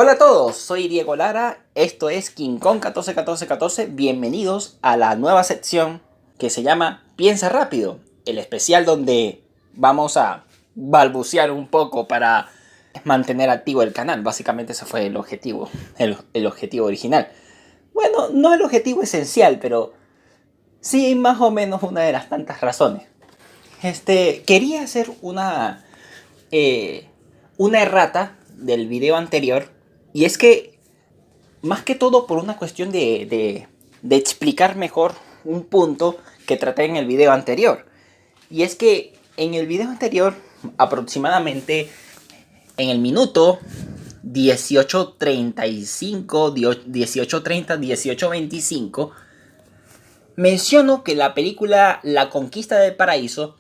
Hola a todos, soy Diego Lara, esto es King Kong 141414, bienvenidos a la nueva sección que se llama Piensa Rápido, el especial donde vamos a balbucear un poco para mantener activo el canal. Básicamente ese fue el objetivo, el objetivo original. Bueno, no el objetivo esencial, pero sí más o menos una de las tantas razones. Quería hacer una errata del video anterior. Y es que, más que todo por una cuestión de explicar mejor un punto que traté en el video anterior. Y es que en el video anterior, aproximadamente en el minuto 18:35, 18:30, 18:25, menciono que la película La Conquista del Paraíso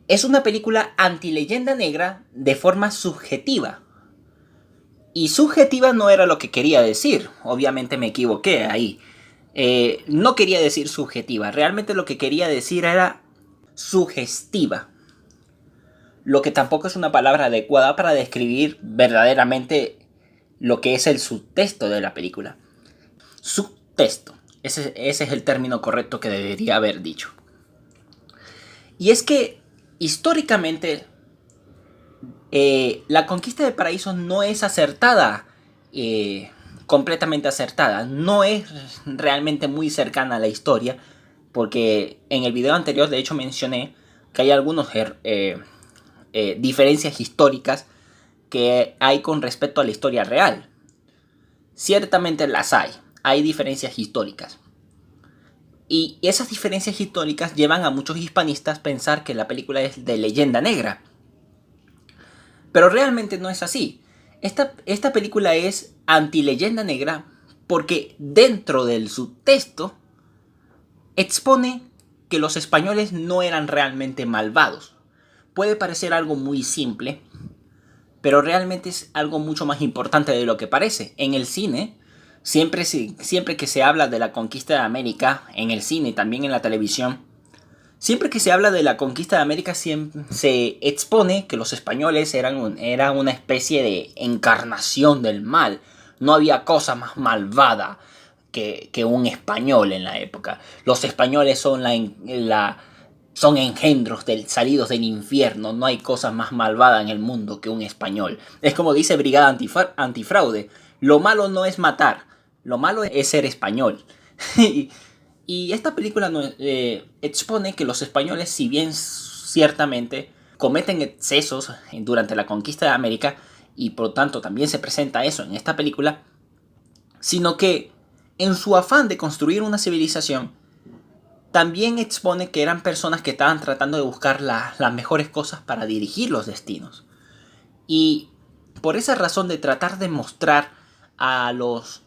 es una película anti-leyenda negra de forma subjetiva. Y subjetiva no era lo que quería decir. Obviamente me equivoqué ahí. No quería decir subjetiva. Realmente lo que quería decir era sugestiva. Lo que tampoco es una palabra adecuada para describir verdaderamente lo que es el subtexto de la película. Subtexto. Ese es el término correcto que debería haber dicho. Y es que históricamente La Conquista del Paraíso no es acertada, completamente acertada. No es realmente muy cercana a la historia, porque en el video anterior de hecho mencioné que hay algunas diferencias históricas que hay con respecto a la historia real. Ciertamente las hay diferencias históricas. Y esas diferencias históricas llevan a muchos hispanistas a pensar que la película es de leyenda negra. Pero realmente no es así. Esta película es anti-leyenda negra porque dentro del subtexto expone que los españoles no eran realmente malvados. Puede parecer algo muy simple, pero realmente es algo mucho más importante de lo que parece. En el cine, siempre que se habla de la conquista de América, en el cine y también en la televisión, siempre que se habla de la conquista de América se expone que los españoles eran una especie de encarnación del mal. No había cosa más malvada que un español en la época. Los españoles son engendros salidos del infierno. No hay cosa más malvada en el mundo que un español. Es como dice Brigada Antifraude. Lo malo no es matar. Lo malo es ser español. Y esta película expone que los españoles, si bien ciertamente cometen excesos durante la conquista de América, y por lo tanto también se presenta eso en esta película, sino que en su afán de construir una civilización, también expone que eran personas que estaban tratando de buscar las mejores cosas para dirigir los destinos. Y por esa razón de tratar de mostrar a los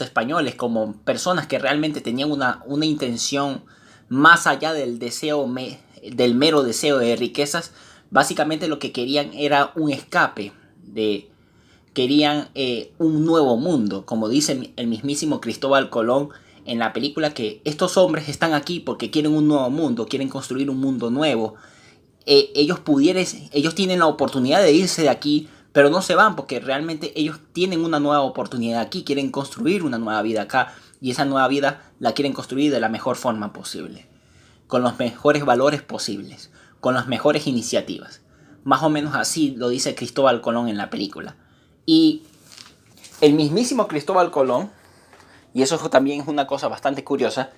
españoles como personas que realmente tenían una intención más allá del del mero deseo de riquezas, básicamente lo que querían era un escape, querían un nuevo mundo, como dice el mismísimo Cristóbal Colón en la película, que estos hombres están aquí porque quieren un nuevo mundo, quieren construir un mundo nuevo. Ellos tienen la oportunidad de irse de aquí, pero no se van porque realmente ellos tienen una nueva oportunidad aquí, quieren construir una nueva vida acá, y esa nueva vida la quieren construir de la mejor forma posible, con los mejores valores posibles, con las mejores iniciativas. Más o menos así lo dice Cristóbal Colón en la película. Y el mismísimo Cristóbal Colón, y eso también es una cosa bastante curiosa,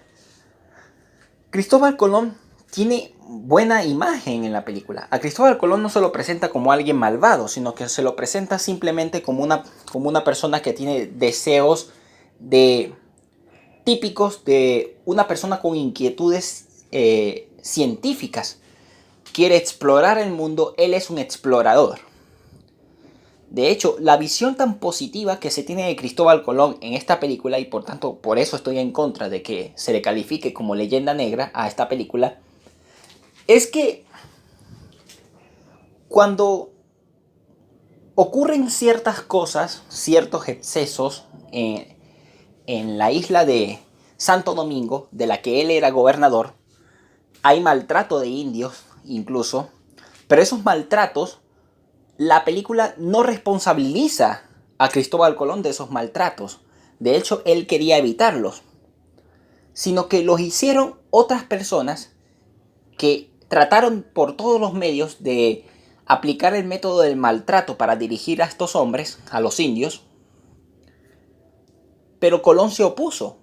Cristóbal Colón tiene buena imagen en la película. A Cristóbal Colón no se lo presenta como alguien malvado, sino que se lo presenta simplemente como una persona que tiene deseos típicos de una persona con inquietudes científicas. Quiere explorar el mundo, él es un explorador. De hecho, la visión tan positiva que se tiene de Cristóbal Colón en esta película, y por tanto por eso estoy en contra de que se le califique como leyenda negra a esta película, es que cuando ocurren ciertas cosas, ciertos excesos en la isla de Santo Domingo, de la que él era gobernador, hay maltrato de indios incluso, pero esos maltratos la película no responsabiliza a Cristóbal Colón de esos maltratos. De hecho, él quería evitarlos, sino que los hicieron otras personas que trataron por todos los medios de aplicar el método del maltrato para dirigir a estos hombres, a los indios, pero Colón se opuso.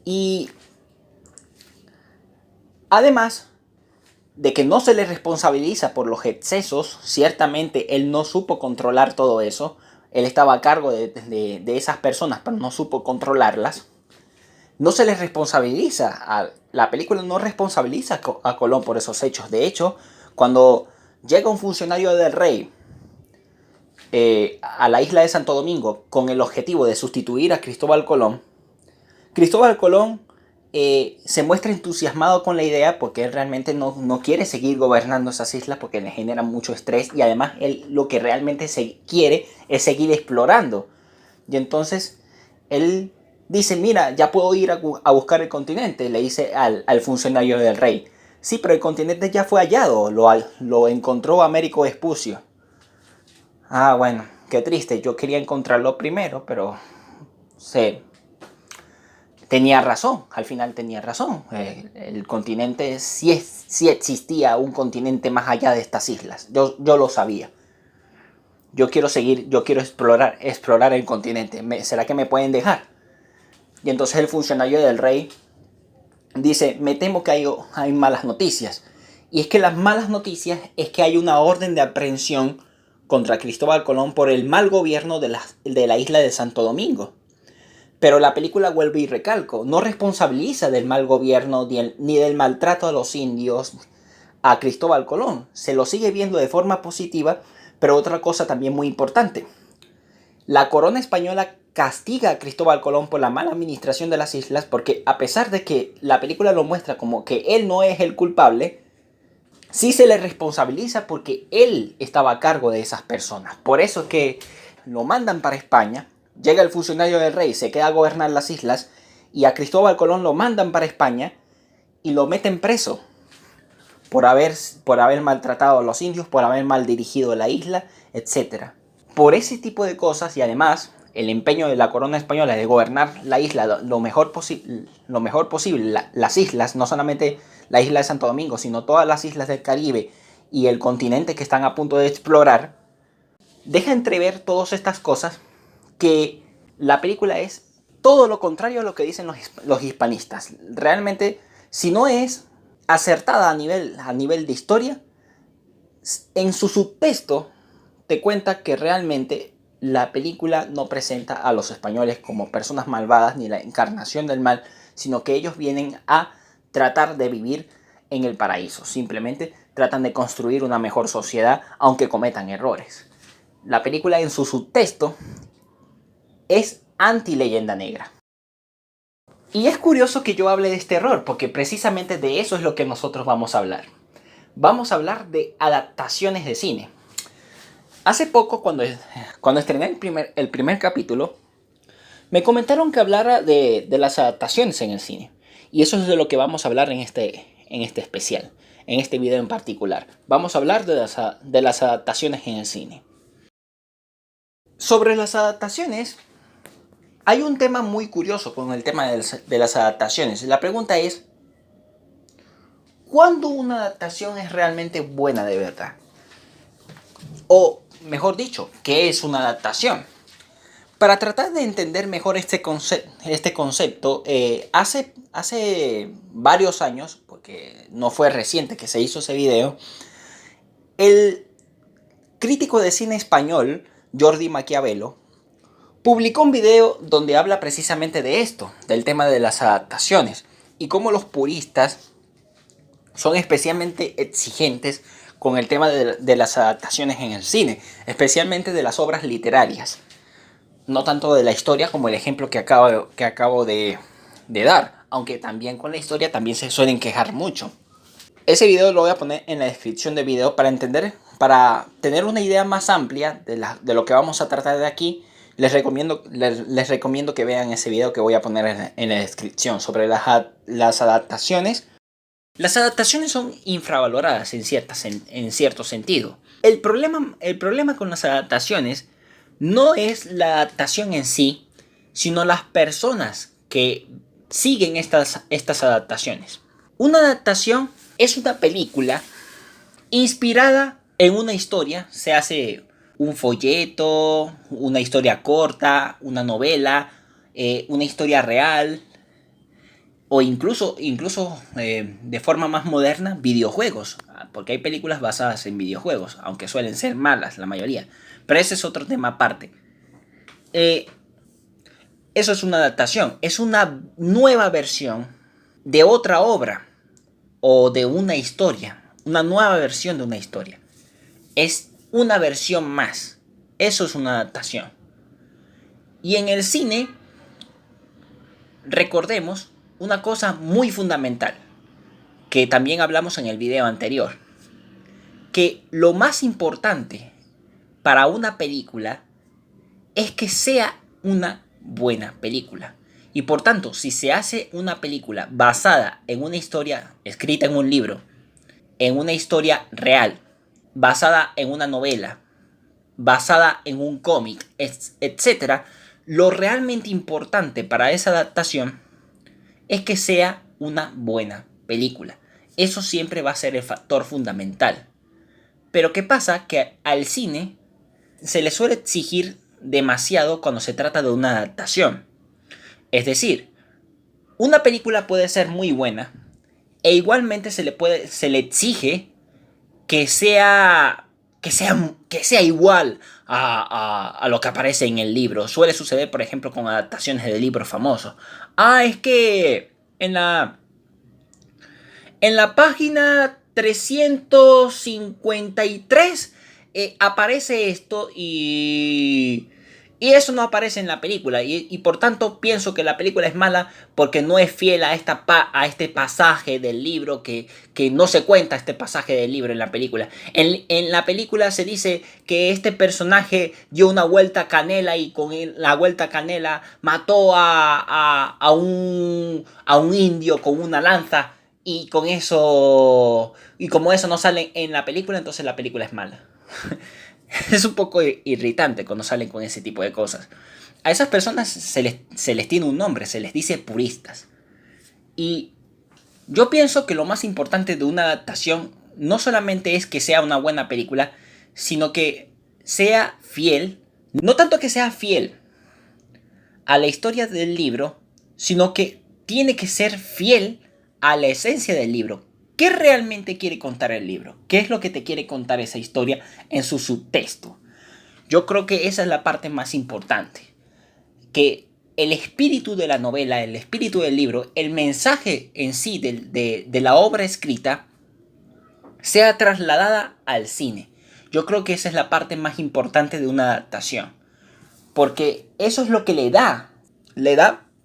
Y además de que no se le responsabiliza por los excesos, ciertamente él no supo controlar todo eso, él estaba a cargo de esas personas, pero no supo controlarlas. No se les responsabiliza, la película no responsabiliza a Colón por esos hechos. De hecho, cuando llega un funcionario del rey a la isla de Santo Domingo con el objetivo de sustituir a Cristóbal Colón se muestra entusiasmado con la idea porque él realmente no quiere seguir gobernando esas islas porque le genera mucho estrés, y además él lo que realmente quiere es seguir explorando. Y entonces él dice: mira, ya puedo ir a buscar el continente, le dice al funcionario del rey. Sí, pero el continente ya fue hallado, lo encontró Américo Vespucio. Ah, bueno, qué triste, yo quería encontrarlo primero, pero tenía razón, al final tenía razón. El continente, sí existía un continente más allá de estas islas, yo lo sabía. Yo quiero explorar el continente, ¿será que me pueden dejar? Y entonces el funcionario del rey dice: me temo que hay malas noticias. Y es que las malas noticias es que hay una orden de aprehensión contra Cristóbal Colón por el mal gobierno de la isla de Santo Domingo. Pero la película, vuelve y recalco, no responsabiliza del mal gobierno ni del maltrato a los indios a Cristóbal Colón. Se lo sigue viendo de forma positiva, pero otra cosa también muy importante. La corona española castiga a Cristóbal Colón por la mala administración de las islas, porque a pesar de que la película lo muestra como que él no es el culpable, sí se le responsabiliza porque él estaba a cargo de esas personas. Por eso es que lo mandan para España, llega el funcionario del rey, se queda a gobernar las islas, y a Cristóbal Colón lo mandan para España y lo meten preso por haber maltratado a los indios, por haber mal dirigido la isla, etc. Por ese tipo de cosas, y además el empeño de la corona española de gobernar la isla lo mejor posible, las islas, no solamente la isla de Santo Domingo, sino todas las islas del Caribe y el continente que están a punto de explorar, deja entrever todas estas cosas, que la película es todo lo contrario a lo que dicen los hispanistas. Realmente, si no es acertada a nivel de historia, en su subtexto te cuenta que realmente la película no presenta a los españoles como personas malvadas ni la encarnación del mal, sino que ellos vienen a tratar de vivir en el paraíso. Simplemente tratan de construir una mejor sociedad, aunque cometan errores. La película en su subtexto es anti-leyenda negra. Y es curioso que yo hable de este error, porque precisamente de eso es lo que nosotros vamos a hablar. Vamos a hablar de adaptaciones de cine. Hace poco, cuando estrené el primer capítulo, me comentaron que hablara de las adaptaciones en el cine. Y eso es de lo que vamos a hablar en este especial, en este video en particular. Vamos a hablar de las adaptaciones en el cine. Sobre las adaptaciones, hay un tema muy curioso con el tema de las adaptaciones. La pregunta es: ¿cuándo una adaptación es realmente buena de verdad? O, mejor dicho, ¿qué es una adaptación? Para tratar de entender mejor este concepto, hace varios años, porque no fue reciente que se hizo ese video, el crítico de cine español, Jordi Maquiavelo, publicó un video donde habla precisamente de esto, del tema de las adaptaciones, y cómo los puristas son especialmente exigentes con el tema de las adaptaciones en el cine, especialmente de las obras literarias. No tanto de la historia como el ejemplo que acabo de dar, aunque también con la historia también se suelen quejar mucho. Ese video lo voy a poner en la descripción del video para tener una idea más amplia de lo que vamos a tratar de aquí. Les recomiendo que vean ese video que voy a poner en la descripción sobre las adaptaciones. Las adaptaciones son infravaloradas en cierto sentido. El problema con las adaptaciones no es la adaptación en sí, sino las personas que siguen estas adaptaciones. Una adaptación es una película inspirada en una historia. Se hace un folleto, una historia corta, una novela, una historia real, o incluso de forma más moderna, videojuegos, porque hay películas basadas en videojuegos, aunque suelen ser malas la mayoría, pero ese es otro tema aparte. Eh, Eso es una adaptación, es una nueva versión de otra obra o de una historia, una nueva versión de una historia. Es una versión más, eso es una adaptación. Y en el cine, recordemos una cosa muy fundamental, que también hablamos en el video anterior, que lo más importante para una película es que sea una buena película. Y por tanto, si se hace una película basada en una historia escrita en un libro, en una historia real, basada en una novela, basada en un cómic, etc., lo realmente importante para esa adaptación es que sea una buena película. Eso siempre va a ser el factor fundamental. Pero ¿qué pasa? Que al cine se le suele exigir demasiado cuando se trata de una adaptación. Es decir, una película puede ser muy buena e igualmente se le exige que sea igual a lo que aparece en el libro. Suele suceder, por ejemplo, con adaptaciones de libros famosos. Es que en la página 353 aparece esto y eso no aparece en la película. Y por tanto pienso que la película es mala porque no es fiel a este pasaje del libro, que no se cuenta este pasaje del libro en la película. En la película se dice que este personaje dio una vuelta canela y con la vuelta canela mató a un indio con una lanza. Y con eso, y como eso no sale en la película, entonces la película es mala. Es un poco irritante cuando salen con ese tipo de cosas. A esas personas se les tiene un nombre, se les dice puristas. Y yo pienso que lo más importante de una adaptación no solamente es que sea una buena película, sino que sea fiel, no tanto que sea fiel a la historia del libro, sino que tiene que ser fiel a la esencia del libro. ¿Qué realmente quiere contar el libro? ¿Qué es lo que te quiere contar esa historia en su subtexto? Yo creo que esa es la parte más importante. Que el espíritu de la novela, el espíritu del libro, el mensaje en sí de la obra escrita sea trasladada al cine. Yo creo que esa es la parte más importante de una adaptación. Porque eso es lo que le da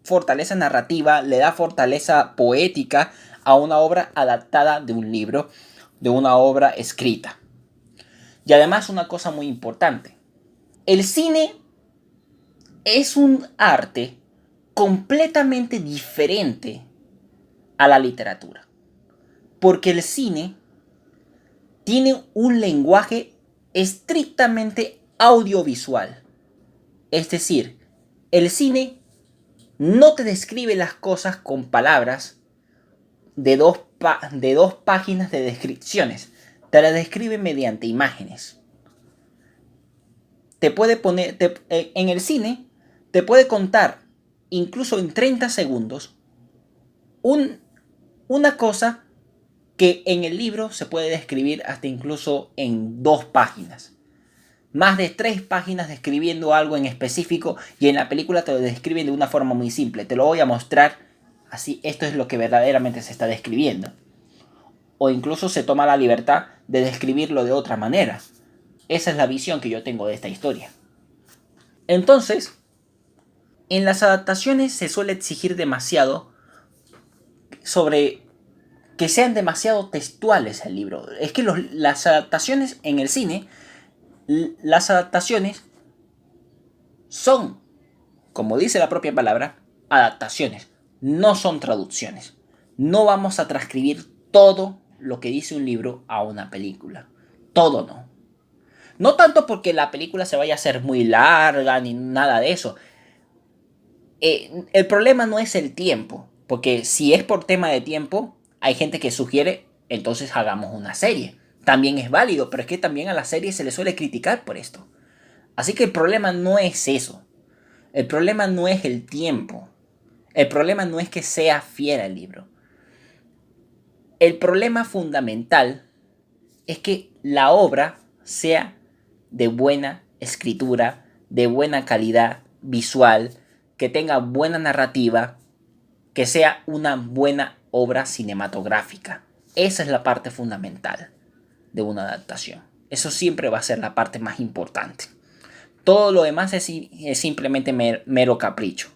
fortaleza narrativa, le da fortaleza poética a una obra adaptada de un libro, de una obra escrita. Y además una cosa muy importante. El cine es un arte completamente diferente a la literatura. Porque el cine tiene un lenguaje estrictamente audiovisual. Es decir, el cine no te describe las cosas con palabras de dos páginas de descripciones. Te las describe mediante imágenes. Te puede poner, en el cine, te puede contar, incluso en 30 segundos, una cosa que en el libro se puede describir hasta incluso en 2 páginas. Más de 3 páginas describiendo algo en específico, y en la película te lo describen de una forma muy simple. Te lo voy a mostrar así, esto es lo que verdaderamente se está describiendo. O incluso se toma la libertad de describirlo de otra manera. Esa es la visión que yo tengo de esta historia. Entonces, en las adaptaciones se suele exigir demasiado sobre que sean demasiado textuales el libro. Es que las adaptaciones en el cine, las adaptaciones son, como dice la propia palabra, adaptaciones, no son traducciones. No vamos a transcribir todo lo que dice un libro a una película. Todo no. No tanto porque la película se vaya a hacer muy larga ni nada de eso. El problema no es el tiempo, porque si es por tema de tiempo, hay gente que sugiere, entonces hagamos una serie. También es válido, pero es que también a la serie se le suele criticar por esto. Así que el problema no es eso. El problema no es el tiempo. El problema no es que sea fiel al libro. El problema fundamental es que la obra sea de buena escritura, de buena calidad visual, que tenga buena narrativa, que sea una buena obra cinematográfica. Esa es la parte fundamental de una adaptación. Eso siempre va a ser la parte más importante. Todo lo demás es simplemente mero capricho.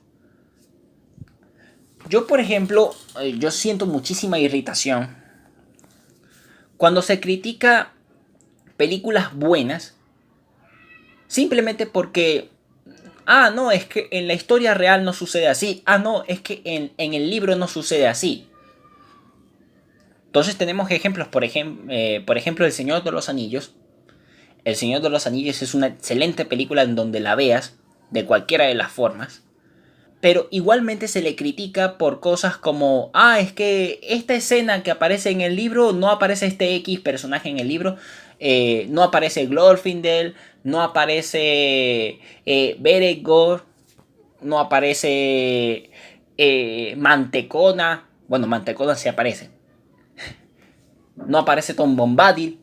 Yo, por ejemplo, yo siento muchísima irritación cuando se critica películas buenas simplemente porque, no, es que en la historia real no sucede así. No, es que en el libro no sucede así. Entonces tenemos ejemplos, por ejemplo, El Señor de los Anillos. El Señor de los Anillos es una excelente película en donde la veas de cualquiera de las formas. Pero igualmente se le critica por cosas como, es que esta escena que aparece en el libro, no aparece este X personaje en el libro, no aparece Glorfindel, no aparece Beregor, no aparece Mantecona, bueno, Mantecona sí aparece, no aparece Tom Bombadil.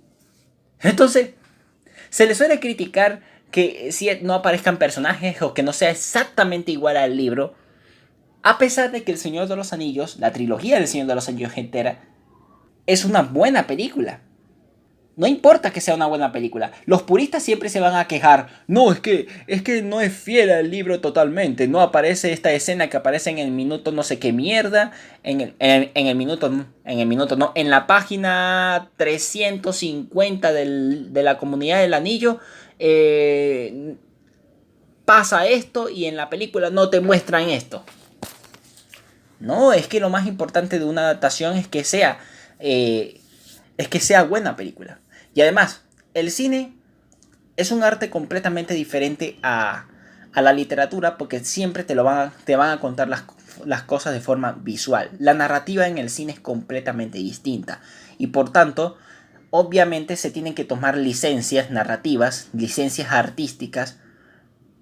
Entonces, se le suele criticar que si no aparezcan personajes o que no sea exactamente igual al libro, a pesar de que El Señor de los Anillos, la trilogía del Señor de los Anillos entera, es una buena película. No importa que sea una buena película. Los puristas siempre se van a quejar. No, es que no es fiel al libro totalmente. No aparece esta escena que aparece en el minuto no sé qué mierda. En el minuto no. En la página 350 de la Comunidad del Anillo. Pasa esto y en la película no te muestran esto. No, es que lo más importante de una adaptación es que sea buena película. Y además, el cine es un arte completamente diferente a la literatura porque siempre te van a contar las cosas de forma visual. La narrativa en el cine es completamente distinta y por tanto, obviamente se tienen que tomar licencias narrativas, licencias artísticas.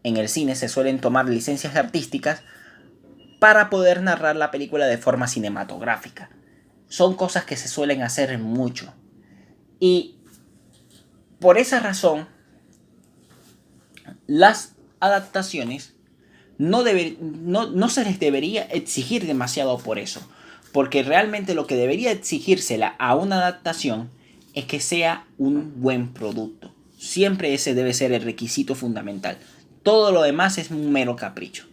En el cine se suelen tomar licencias artísticas para poder narrar la película de forma cinematográfica. Son cosas que se suelen hacer mucho. Y por esa razón, las adaptaciones no se les debería exigir demasiado por eso. Porque realmente lo que debería exigírsela a una adaptación es que sea un buen producto. Siempre ese debe ser el requisito fundamental. Todo lo demás es un mero capricho.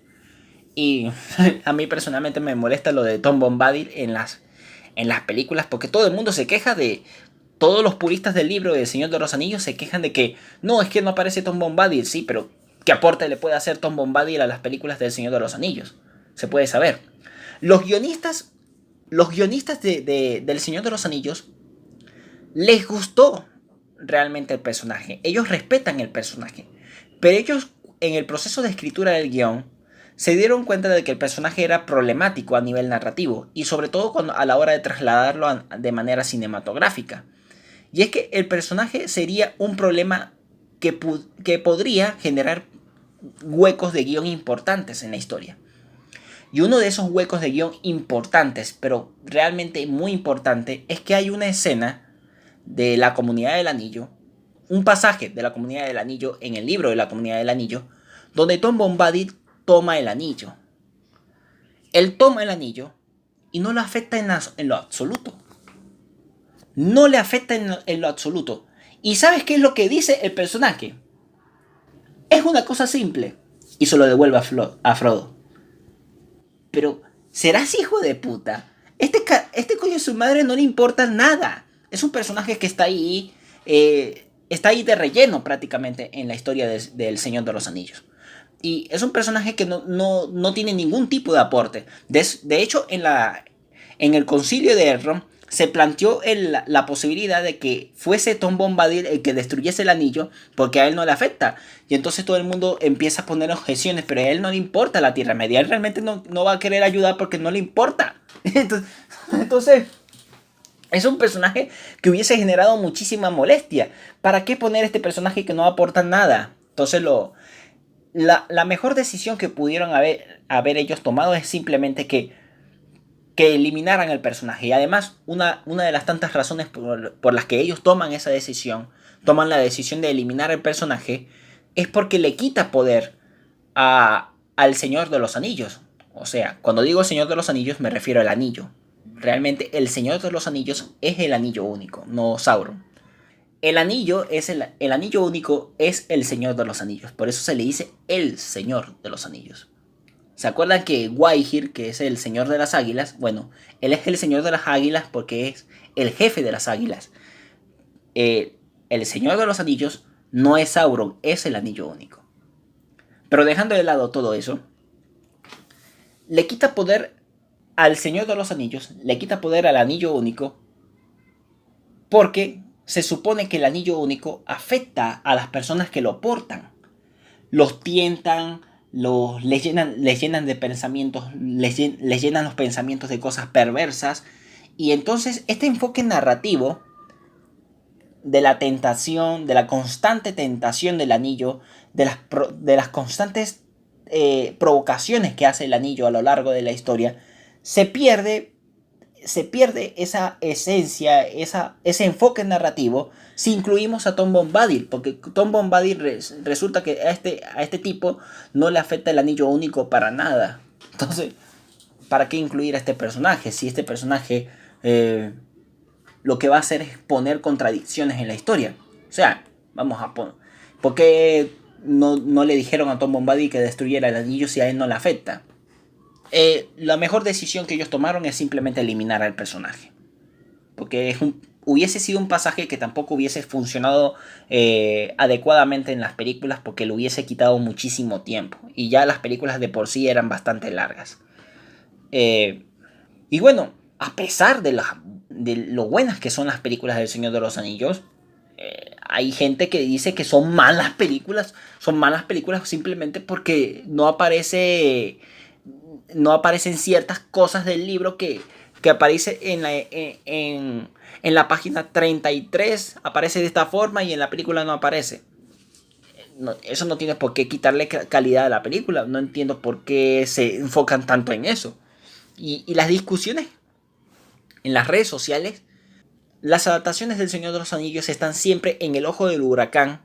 Y a mí personalmente me molesta lo de Tom Bombadil en las películas porque todo el mundo se queja de... Todos los puristas del libro de El Señor de los Anillos se quejan de que no, es que no aparece Tom Bombadil. Sí, pero ¿qué aporte le puede hacer Tom Bombadil a las películas del Señor de los Anillos? Se puede saber. Los guionistas del Señor de los Anillos les gustó realmente el personaje. Ellos respetan el personaje. Pero ellos en el proceso de escritura del guión se dieron cuenta de que el personaje era problemático a nivel narrativo y sobre todo a la hora de trasladarlo de manera cinematográfica. Y es que el personaje sería un problema que podría generar huecos de guión importantes en la historia. Y uno de esos huecos de guión importantes, pero realmente muy importante, es que hay una escena de la Comunidad del Anillo, un pasaje de la Comunidad del Anillo en el libro de la Comunidad del Anillo, donde Tom Bombadil toma el anillo. Él toma el anillo y no lo afecta en lo absoluto. No le afecta en lo absoluto. ¿Y sabes qué es lo que dice el personaje? Es una cosa simple. Y se lo devuelve a Frodo. Pero, ¿serás hijo de puta? Este coño de su madre no le importa nada. Es un personaje que está ahí. Está ahí de relleno prácticamente en la historia del Señor de los Anillos. Y es un personaje que no tiene ningún tipo de aporte. De hecho, en el concilio de Elrond se planteó la posibilidad de que fuese Tom Bombadil el que destruyese el anillo, porque a él no le afecta. Y entonces todo el mundo empieza a poner objeciones, pero a él no le importa la Tierra Media. Él realmente no va a querer ayudar porque no le importa. Entonces, es un personaje que hubiese generado muchísima molestia. ¿Para qué poner este personaje que no aporta nada? Entonces, la mejor decisión que pudieron haber ellos tomado es simplemente que eliminaran el personaje. Y además, una de las tantas razones por las que ellos toman esa decisión, toman la decisión de eliminar el personaje, es porque le quita poder al Señor de los Anillos. O sea, cuando digo Señor de los Anillos me refiero al anillo. Realmente el Señor de los Anillos es el anillo único, no Sauron. El anillo único es el Señor de los Anillos. Por eso se le dice el Señor de los Anillos. ¿Se acuerdan que Gwaihir, que es el señor de las águilas? Bueno, él es el señor de las águilas porque es el jefe de las águilas. El señor de los anillos no es Sauron, es el anillo único. Pero dejando de lado todo eso, le quita poder al señor de los anillos, le quita poder al anillo único, porque se supone que el anillo único afecta a las personas que lo portan. Los tientan, les llenan de pensamientos, les llenan los pensamientos de cosas perversas. Y entonces este enfoque narrativo de la tentación, de la constante tentación del anillo, de las constantes provocaciones que hace el anillo a lo largo de la historia, se pierde esa esencia, ese enfoque narrativo si incluimos a Tom Bombadil, porque Tom Bombadil resulta que a este tipo no le afecta el anillo único para nada. Entonces, ¿para qué incluir a este personaje? Si este personaje lo que va a hacer es poner contradicciones en la historia. O sea, vamos a poner, ¿por qué no le dijeron a Tom Bombadil que destruyera el anillo si a él no le afecta? La mejor decisión que ellos tomaron es simplemente eliminar al personaje. Porque hubiese sido un pasaje que tampoco hubiese funcionado adecuadamente en las películas, porque le hubiese quitado muchísimo tiempo. Y ya las películas de por sí eran bastante largas. Y bueno, a pesar de lo buenas que son las películas del Señor de los Anillos, hay gente que dice que son malas películas. Son malas películas simplemente porque no aparecen ciertas cosas del libro que aparece en la página 33, aparece de esta forma y en la película no aparece. Eso no tiene por qué quitarle calidad a la película. No entiendo por qué se enfocan tanto en eso. Y las discusiones en las redes sociales, las adaptaciones del Señor de los Anillos están siempre en el ojo del huracán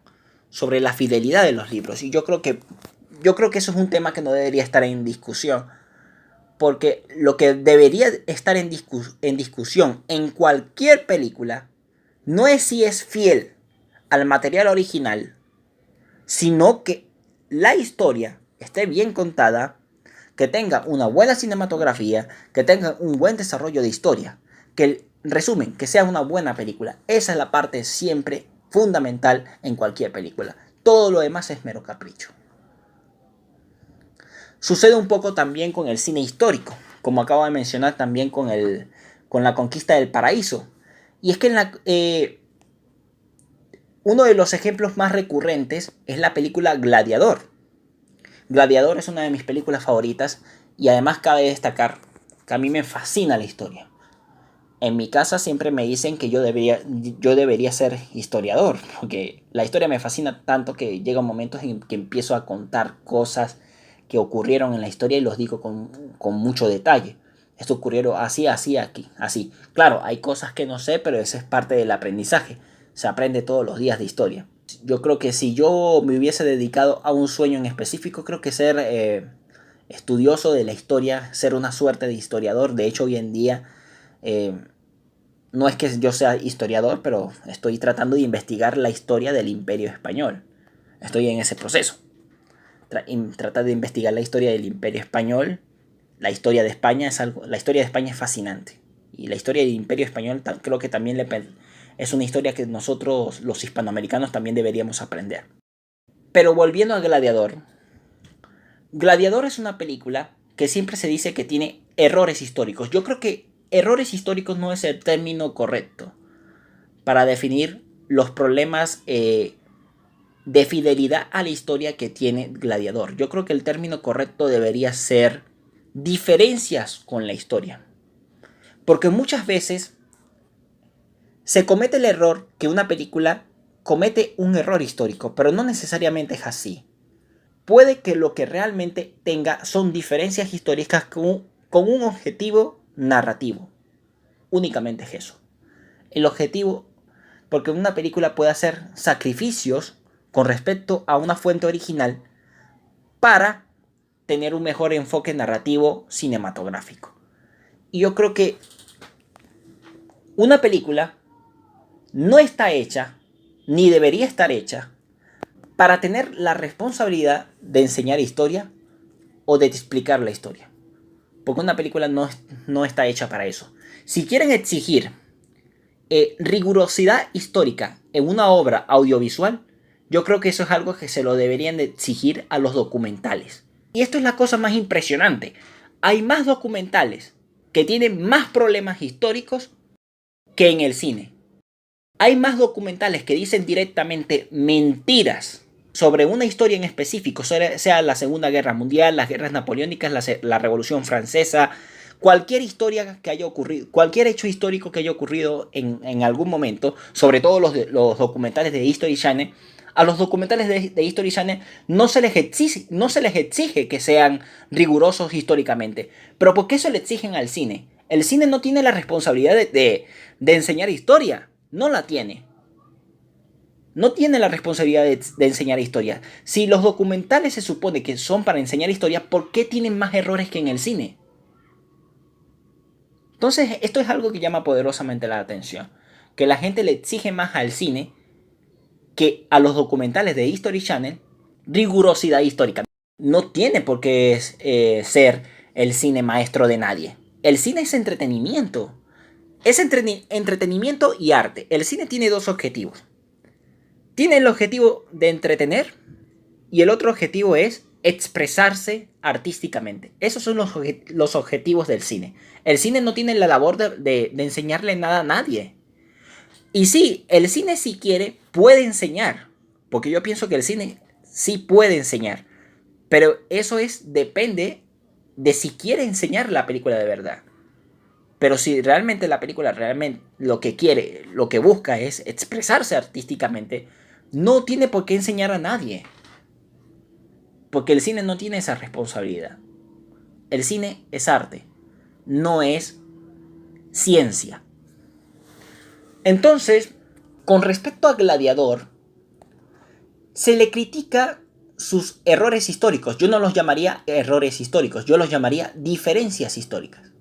sobre la fidelidad de los libros. Y yo creo que eso es un tema que no debería estar en discusión. Porque lo que debería estar en discusión en cualquier película no es si es fiel al material original, sino que la historia esté bien contada, que tenga una buena cinematografía, que tenga un buen desarrollo de historia, que resumen, que sea una buena película. Esa es la parte siempre fundamental en cualquier película. Todo lo demás es mero capricho. Sucede un poco también con el cine histórico, como acabo de mencionar también con la conquista del paraíso. Y es que uno de los ejemplos más recurrentes es la película Gladiador. Gladiador es una de mis películas favoritas y además cabe destacar que a mí me fascina la historia. En mi casa siempre me dicen que yo debería ser historiador, porque la historia me fascina tanto que llega un momento en que empiezo a contar cosas que ocurrieron en la historia y los digo con mucho detalle. Esto ocurrieron así, así, aquí, así. Claro, hay cosas que no sé, pero eso es parte del aprendizaje. Se aprende todos los días de historia. Yo creo que si yo me hubiese dedicado a un sueño en específico, creo que ser estudioso de la historia, ser una suerte de historiador. De hecho, hoy en día no es que yo sea historiador, pero estoy tratando de investigar la historia del Imperio Español. Estoy en ese proceso. Tratar de investigar la historia del Imperio Español. La historia de España es fascinante. Y la historia del Imperio Español creo que también es una historia que nosotros, los hispanoamericanos, también deberíamos aprender. Pero volviendo a Gladiador. Gladiador es una película que siempre se dice que tiene errores históricos. Yo creo que errores históricos no es el término correcto para definir los problemas de fidelidad a la historia que tiene Gladiador. Yo creo que el término correcto debería ser diferencias con la historia. Porque muchas veces se comete el error que una película comete un error histórico, pero no necesariamente es así. Puede que lo que realmente tenga son diferencias históricas con un objetivo narrativo. Únicamente es eso. El objetivo, porque una película puede hacer sacrificios con respecto a una fuente original para tener un mejor enfoque narrativo cinematográfico. Y yo creo que una película no está hecha, ni debería estar hecha, para tener la responsabilidad de enseñar historia o de explicar la historia. Porque una película no está hecha para eso. Si quieren exigir rigurosidad histórica en una obra audiovisual, yo creo que eso es algo que se lo deberían de exigir a los documentales. Y esto es la cosa más impresionante. Hay más documentales que tienen más problemas históricos que en el cine. Hay más documentales que dicen directamente mentiras sobre una historia en específico, sea la Segunda Guerra Mundial, las guerras napoleónicas, la Revolución Francesa, cualquier historia que haya ocurrido, cualquier hecho histórico que haya ocurrido en algún momento, sobre todo los documentales de History Channel. A los documentales de History Channel no se les exige que sean rigurosos históricamente. Pero ¿por qué eso le exigen al cine? El cine no tiene la responsabilidad de enseñar historia. No la tiene. No tiene la responsabilidad de enseñar historia. Si los documentales se supone que son para enseñar historia, ¿por qué tienen más errores que en el cine? Entonces, esto es algo que llama poderosamente la atención. Que la gente le exige más al cine que a los documentales de History Channel rigurosidad histórica. No tiene por qué ser el cine maestro de nadie. El cine es entretenimiento. Es entretenimiento y arte. El cine tiene dos objetivos. Tiene el objetivo de entretener y el otro objetivo es expresarse artísticamente. Esos son los objetivos del cine. El cine no tiene la labor de enseñarle nada a nadie. Y sí, el cine si quiere puede enseñar, porque yo pienso que el cine sí puede enseñar, pero eso depende de si quiere enseñar la película de verdad. Pero si realmente la película realmente lo que quiere, lo que busca es expresarse artísticamente, no tiene por qué enseñar a nadie, porque el cine no tiene esa responsabilidad. El cine es arte, no es ciencia. Entonces, con respecto a Gladiador, se le critica sus errores históricos. Yo no los llamaría errores históricos, yo los llamaría diferencias históricas.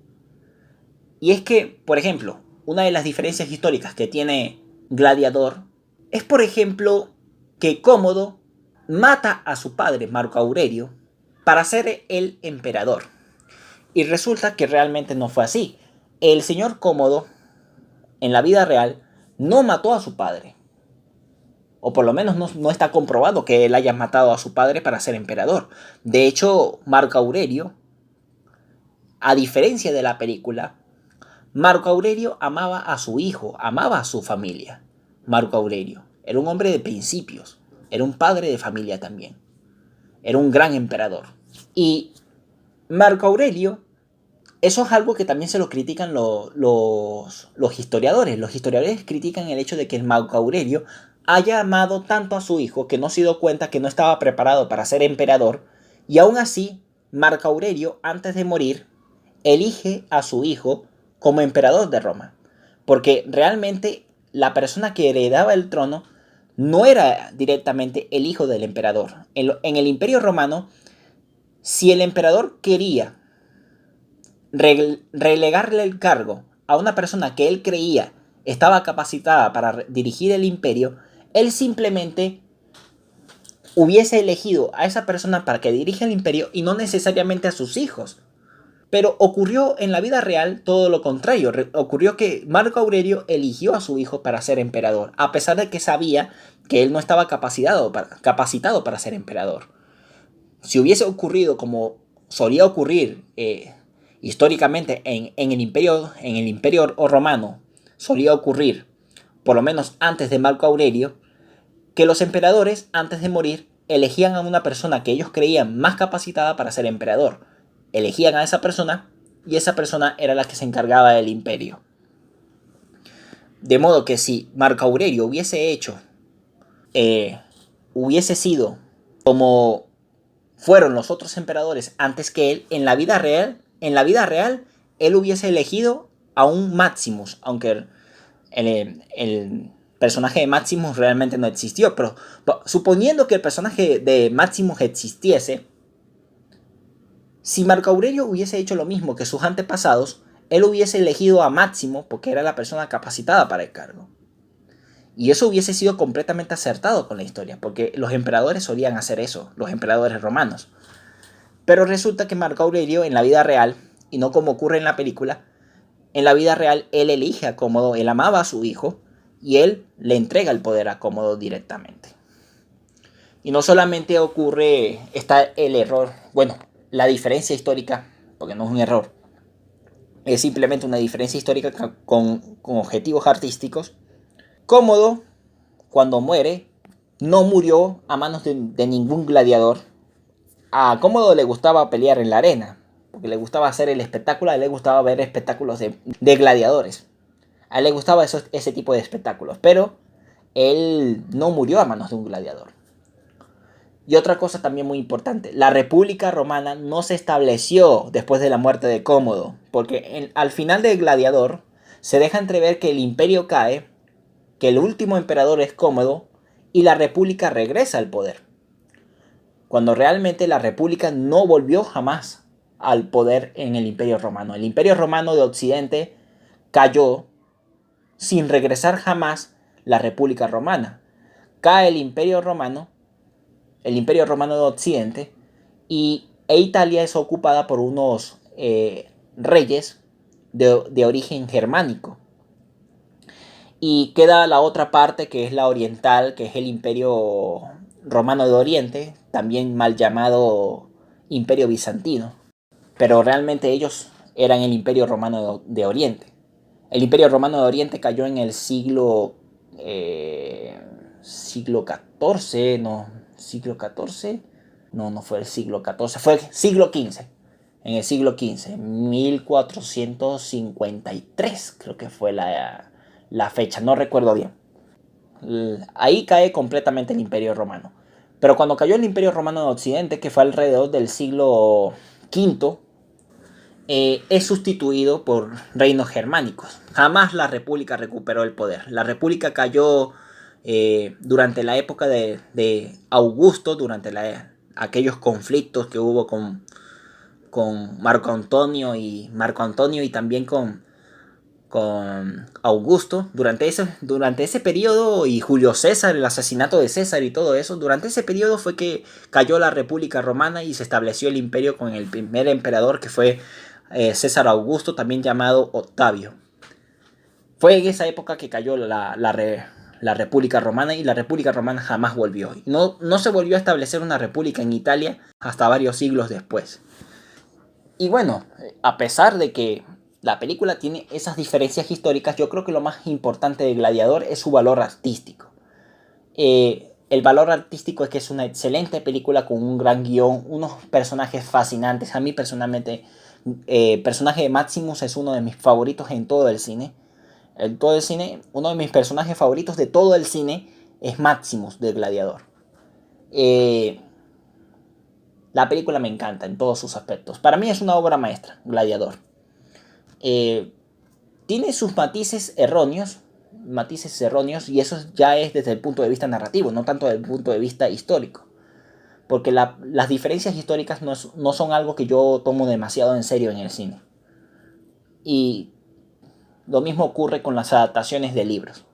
Y es que, por ejemplo, una de las diferencias históricas que tiene Gladiador es, por ejemplo, que Cómodo mata a su padre, Marco Aurelio, para ser el emperador. Y resulta que realmente no fue así. El señor Cómodo, en la vida real, no mató a su padre. O por lo menos no está comprobado que él haya matado a su padre para ser emperador. De hecho, Marco Aurelio, a diferencia de la película, Marco Aurelio amaba a su hijo, amaba a su familia. Marco Aurelio era un hombre de principios, era un padre de familia también, era un gran emperador. Y Marco Aurelio, eso es algo que también se lo critican los historiadores. Los historiadores critican el hecho de que Marco Aurelio haya amado tanto a su hijo que no se dio cuenta que no estaba preparado para ser emperador, y aún así Marco Aurelio, antes de morir, elige a su hijo como emperador de Roma, porque realmente la persona que heredaba el trono no era directamente el hijo del emperador. En el Imperio Romano, si el emperador quería relegarle el cargo a una persona que él creía estaba capacitada para dirigir el imperio, él simplemente hubiese elegido a esa persona para que dirija el imperio y no necesariamente a sus hijos. Pero ocurrió en la vida real todo lo contrario. Ocurrió que Marco Aurelio eligió a su hijo para ser emperador, a pesar de que sabía que él no estaba capacitado para ser emperador. Si hubiese ocurrido como solía ocurrir Históricamente en el imperio romano solía ocurrir, por lo menos antes de Marco Aurelio, que los emperadores antes de morir elegían a una persona que ellos creían más capacitada para ser emperador. Elegían a esa persona y esa persona era la que se encargaba del imperio. De modo que si Marco Aurelio hubiese sido como fueron los otros emperadores antes que él, en la vida real, él hubiese elegido a un Maximus, aunque el personaje de Maximus realmente no existió, pero suponiendo que el personaje de Maximus existiese, si Marco Aurelio hubiese hecho lo mismo que sus antepasados, él hubiese elegido a Máximo porque era la persona capacitada para el cargo. Y eso hubiese sido completamente acertado con la historia, porque los emperadores solían hacer eso, los emperadores romanos. Pero resulta que Marco Aurelio en la vida real, y no como ocurre en la película, en la vida real él elige a Cómodo, él amaba a su hijo, y él le entrega el poder a Cómodo directamente. Y no solamente está el error, bueno, la diferencia histórica, porque no es un error, es simplemente una diferencia histórica con objetivos artísticos. Cómodo, cuando muere, no murió a manos de ningún gladiador. A Cómodo le gustaba pelear en la arena, porque le gustaba hacer el espectáculo, a él le gustaba ver espectáculos de gladiadores. A él le gustaba ese tipo de espectáculos, pero él no murió a manos de un gladiador. Y otra cosa también muy importante, la República Romana no se estableció después de la muerte de Cómodo, porque al final del Gladiador se deja entrever que el imperio cae, que el último emperador es Cómodo y la República regresa al poder. Cuando realmente la República no volvió jamás al poder en el Imperio Romano. El Imperio Romano de Occidente cayó sin regresar jamás la República Romana. Cae el Imperio Romano de Occidente, e Italia es ocupada por unos reyes de origen germánico. Y queda la otra parte que es la oriental, que es el Imperio Romano de Oriente, también mal llamado Imperio Bizantino. Pero realmente ellos eran el Imperio Romano de Oriente. El Imperio Romano de Oriente cayó en el siglo XIV, siglo XIV, no fue el siglo XIV, fue el siglo XV. En el siglo XV, 1453 creo que fue la fecha, no recuerdo bien. Ahí cae completamente el Imperio Romano. Pero cuando cayó el Imperio Romano de Occidente, que fue alrededor del siglo V, es sustituido por reinos germánicos. Jamás la República recuperó el poder. La República cayó durante la época de Augusto, durante aquellos conflictos que hubo con Marco Antonio y también con Augusto. Durante ese periodo, y Julio César, el asesinato de César y todo eso, durante ese periodo fue que cayó la República Romana y se estableció el imperio con el primer emperador, que fue César Augusto, también llamado Octavio. Fue en esa época que cayó la República Romana, y la República Romana jamás volvió. No se volvió a establecer una república en Italia hasta varios siglos después. Y bueno, a pesar de que la película tiene esas diferencias históricas, yo creo que lo más importante de Gladiador es su valor artístico. El valor artístico es que es una excelente película con un gran guión, unos personajes fascinantes. A mí personalmente, el personaje de Maximus es uno de mis favoritos en todo el cine. Uno de mis personajes favoritos de todo el cine es Maximus de Gladiador. La película me encanta en todos sus aspectos. Para mí es una obra maestra, Gladiador. Tiene sus matices erróneos, y eso ya es desde el punto de vista narrativo, no tanto desde el punto de vista histórico. Porque las diferencias históricas no son algo que yo tomo demasiado en serio en el cine. Y lo mismo ocurre con las adaptaciones de libros.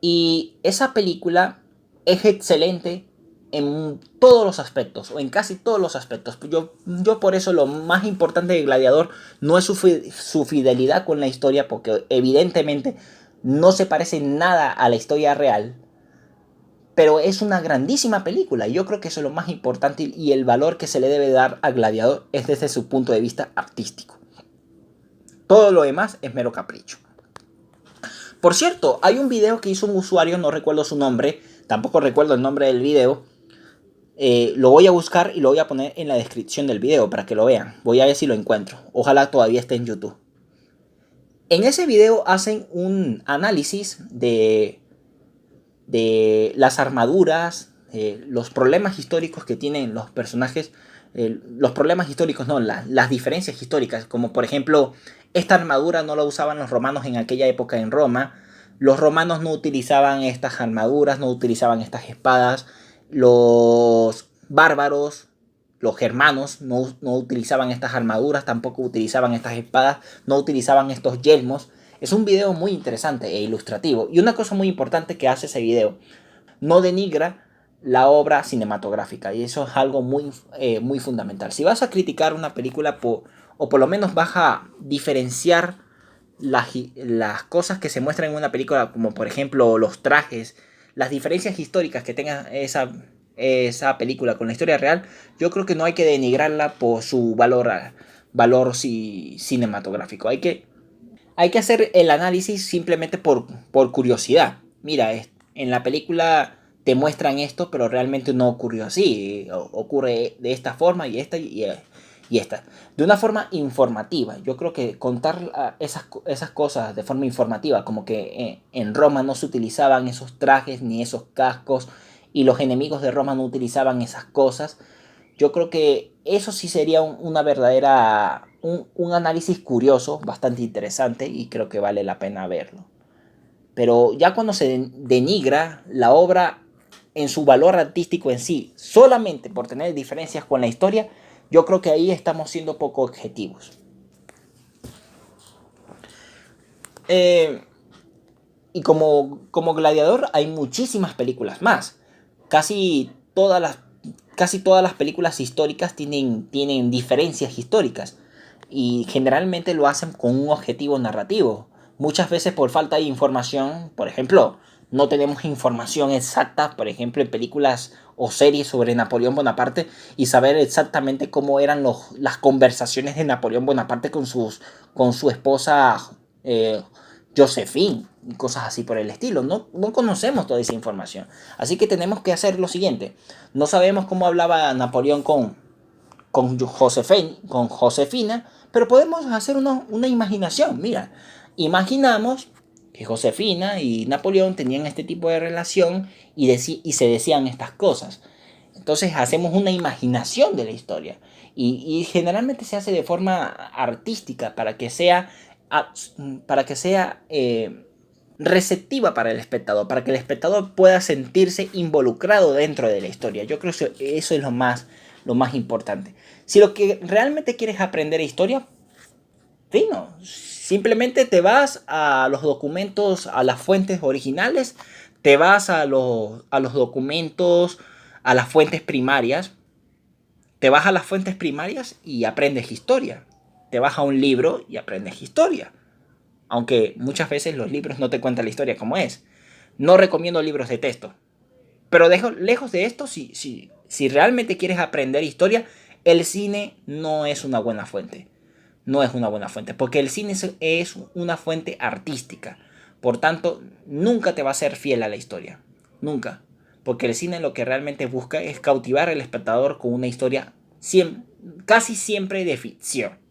Y esa película es excelente en todos los aspectos, o en casi todos los aspectos. Yo por eso lo más importante de Gladiador no es su fidelidad con la historia, porque evidentemente no se parece nada a la historia real, pero es una grandísima película, y yo creo que eso es lo más importante, y el valor que se le debe dar a Gladiador es desde su punto de vista artístico. Todo lo demás es mero capricho. Por cierto, hay un video que hizo un usuario, no recuerdo su nombre, tampoco recuerdo el nombre del video. Lo voy a buscar y lo voy a poner en la descripción del video para que lo vean. Voy a ver si lo encuentro. Ojalá todavía esté en YouTube. En ese video hacen un análisis de las armaduras, los problemas históricos que tienen los personajes. Los problemas históricos, no, las diferencias históricas. Como por ejemplo, esta armadura no la usaban los romanos en aquella época en Roma. Los romanos no utilizaban estas armaduras, no utilizaban estas espadas. Los bárbaros, los germanos, no utilizaban estas armaduras, tampoco utilizaban estas espadas, no utilizaban estos yelmos. Es un video muy interesante e ilustrativo. Y una cosa muy importante que hace ese video, no denigra la obra cinematográfica. Y eso es algo muy fundamental. Si vas a criticar una película, o por lo menos vas a diferenciar las cosas que se muestran en una película, como por ejemplo los trajes, las diferencias históricas que tenga esa película con la historia real, yo creo que no hay que denigrarla por su valor cinematográfico. Hay que hacer el análisis simplemente por curiosidad. Mira, en la película te muestran esto, pero realmente no ocurrió así. Ocurre de esta forma y esta y esta. De una forma informativa. Yo creo que contar esas cosas de forma informativa, como que en Roma no se utilizaban esos trajes ni esos cascos y los enemigos de Roma no utilizaban esas cosas, yo creo que eso sí sería un análisis curioso, bastante interesante, y creo que vale la pena verlo. Pero ya cuando se denigra la obra en su valor artístico en sí, solamente por tener diferencias con la historia, yo creo que ahí estamos siendo poco objetivos. Y como Gladiador hay muchísimas películas más. Casi todas las películas históricas tienen diferencias históricas. Y generalmente lo hacen con un objetivo narrativo. Muchas veces por falta de información, por ejemplo, no tenemos información exacta, por ejemplo, en películas o series sobre Napoleón Bonaparte, y saber exactamente cómo eran las conversaciones de Napoleón Bonaparte con su esposa Josephine, y cosas así por el estilo. No conocemos toda esa información. Así que tenemos que hacer lo siguiente. No sabemos cómo hablaba Napoleón con Josefina, pero podemos hacer una imaginación. Mira, imaginamos que Josefina y Napoleón tenían este tipo de relación y se decían estas cosas. Entonces hacemos una imaginación de la historia. Y generalmente se hace de forma artística para que sea receptiva para el espectador, para que el espectador pueda sentirse involucrado dentro de la historia. Yo creo que eso es lo más importante. Si lo que realmente quieres aprender historia, fino, simplemente te vas a los documentos, a las fuentes originales, te vas a los documentos, a las fuentes primarias, te vas a las fuentes primarias y aprendes historia. Te vas a un libro y aprendes historia. Aunque muchas veces los libros no te cuentan la historia como es. No recomiendo libros de texto. Pero lejos de esto, si realmente quieres aprender historia, el cine no es una buena fuente. No es una buena fuente. Porque el cine es una fuente artística. Por tanto, nunca te va a ser fiel a la historia. Nunca. Porque el cine lo que realmente busca es cautivar al espectador con una historia casi siempre de ficción.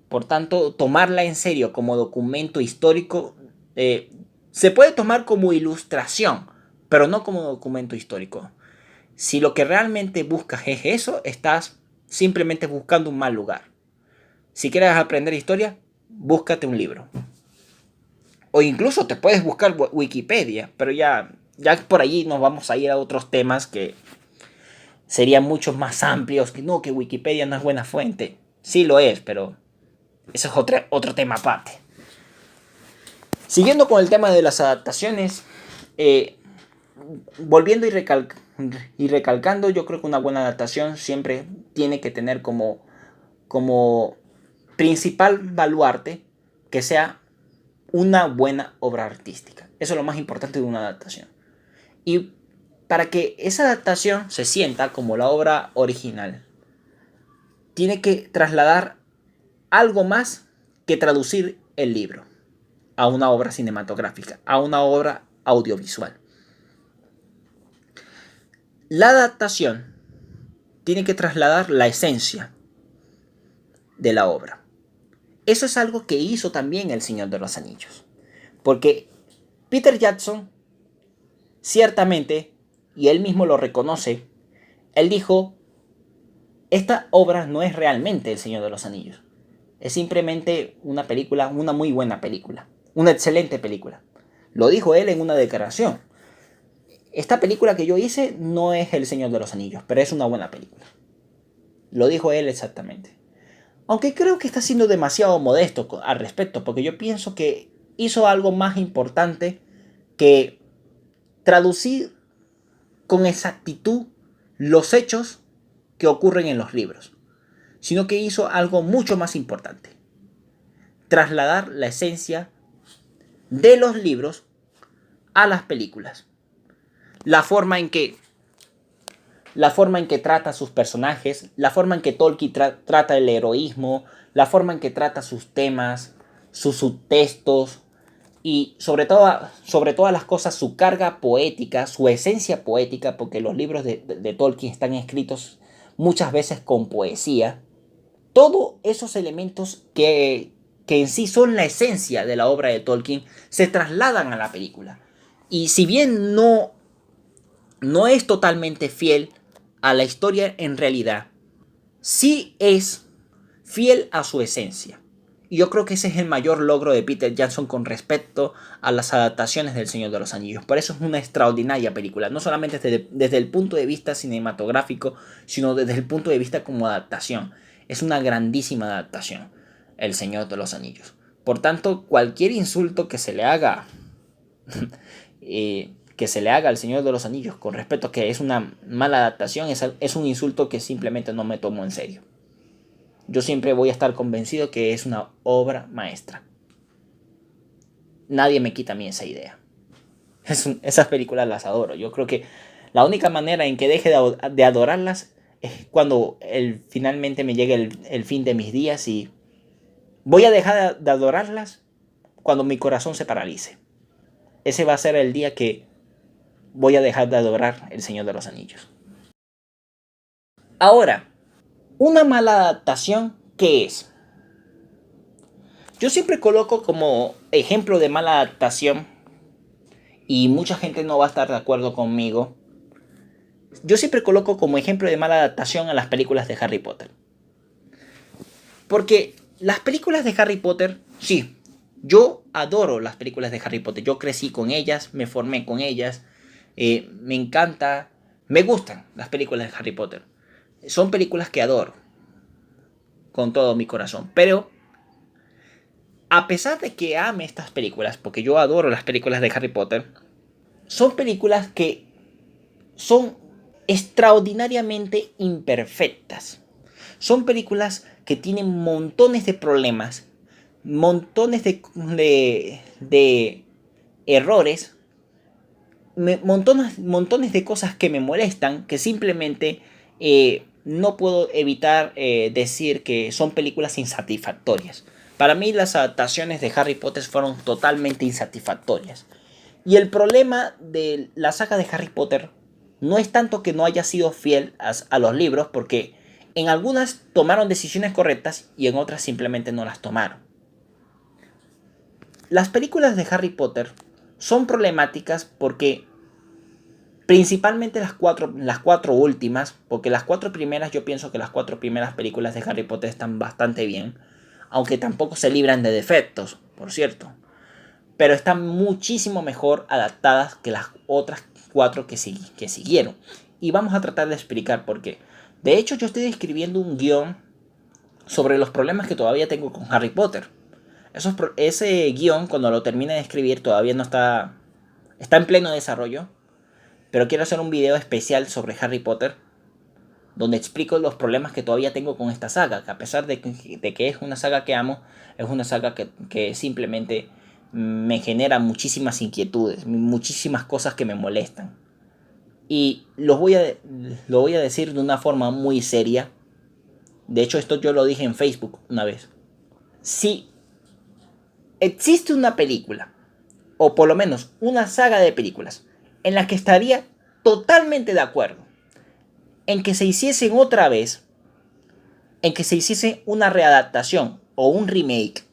Por tanto, tomarla en serio como documento histórico se puede tomar como ilustración, pero no como documento histórico. Si lo que realmente buscas es eso, estás simplemente buscando un mal lugar. Si quieres aprender historia, búscate un libro. O incluso te puedes buscar Wikipedia, pero ya por allí nos vamos a ir a otros temas que serían mucho más amplios. Que Wikipedia no es buena fuente. Sí lo es, pero eso es otro tema aparte. Siguiendo con el tema de las adaptaciones, volviendo y recalcando, yo creo que una buena adaptación siempre tiene que tener como principal baluarte que sea una buena obra artística. Eso es lo más importante de una adaptación. Y para que esa adaptación se sienta como la obra original, tiene que trasladar algo más que traducir el libro a una obra cinematográfica, a una obra audiovisual. La adaptación tiene que trasladar la esencia de la obra. Eso es algo que hizo también El Señor de los Anillos. Porque Peter Jackson, ciertamente, y él mismo lo reconoce, él dijo, esta obra no es realmente El Señor de los Anillos. Es simplemente una película, una muy buena película. Una excelente película. Lo dijo él en una declaración. Esta película que yo hice no es El Señor de los Anillos, pero es una buena película. Lo dijo él exactamente. Aunque creo que está siendo demasiado modesto al respecto, porque yo pienso que hizo algo más importante que traducir con exactitud los hechos que ocurren en los libros, sino que hizo algo mucho más importante: trasladar la esencia de los libros a las películas. La forma en que trata a sus personajes, la forma en que Tolkien trata el heroísmo, la forma en que trata sus temas, sus subtextos y sobre todas las cosas su carga poética, su esencia poética, porque los libros de Tolkien están escritos muchas veces con poesía. Todos esos elementos que en sí son la esencia de la obra de Tolkien se trasladan a la película. Y si bien no es totalmente fiel a la historia en realidad, sí es fiel a su esencia. Y yo creo que ese es el mayor logro de Peter Jackson con respecto a las adaptaciones del Señor de los Anillos. Por eso es una extraordinaria película, no solamente desde el punto de vista cinematográfico, sino desde el punto de vista como adaptación. Es una grandísima adaptación, El Señor de los Anillos. Por tanto, cualquier insulto que se le haga al Señor de los Anillos con respecto a que es una mala adaptación es un insulto que simplemente no me tomo en serio. Yo siempre voy a estar convencido que es una obra maestra. Nadie me quita a mí esa idea. Esas películas las adoro. Yo creo que la única manera en que deje de adorarlas es cuando finalmente me llegue el fin de mis días, y voy a dejar de adorarlas cuando mi corazón se paralice. Ese va a ser el día que voy a dejar de adorar El Señor de los Anillos. Ahora, una mala adaptación, ¿qué es? Yo siempre coloco como ejemplo de mala adaptación, y mucha gente no va a estar de acuerdo conmigo. Yo siempre coloco como ejemplo de mala adaptación a las películas de Harry Potter. Porque las películas de Harry Potter, sí, yo adoro las películas de Harry Potter. Yo crecí con ellas, me formé con ellas. Me encanta, me gustan las películas de Harry Potter. Son películas que adoro con todo mi corazón. Pero a pesar de que ame estas películas, porque yo adoro las películas de Harry Potter, son películas que son extraordinariamente imperfectas. Son películas que tienen montones de problemas, montones de errores, montones de cosas que me molestan, que simplemente no puedo evitar decir que son películas insatisfactorias. Para mí las adaptaciones de Harry Potter fueron totalmente insatisfactorias. Y el problema de la saga de Harry Potter no es tanto que no haya sido fiel a los libros, porque en algunas tomaron decisiones correctas y en otras simplemente no las tomaron. Las películas de Harry Potter son problemáticas porque principalmente las cuatro últimas, porque las 4 primeras, yo pienso que las 4 primeras películas de Harry Potter están bastante bien, aunque tampoco se libran de defectos, por cierto, pero están muchísimo mejor adaptadas que las otras 4 que siguieron. Y vamos a tratar de explicar por qué. De hecho, yo estoy escribiendo un guión sobre los problemas que todavía tengo con Harry Potter. Ese guión, cuando lo termine de escribir, todavía no está en pleno desarrollo, pero quiero hacer un video especial sobre Harry Potter, donde explico los problemas que todavía tengo con esta saga, que a pesar de que es una saga que amo, es una saga que simplemente me genera muchísimas inquietudes, muchísimas cosas que me molestan. Y lo voy a decir de una forma muy seria. De hecho, esto yo lo dije en Facebook una vez. Si existe una película, o por lo menos una saga de películas, en la que estaría totalmente de acuerdo en que se hiciesen otra vez, en que se hiciese una readaptación o un remake,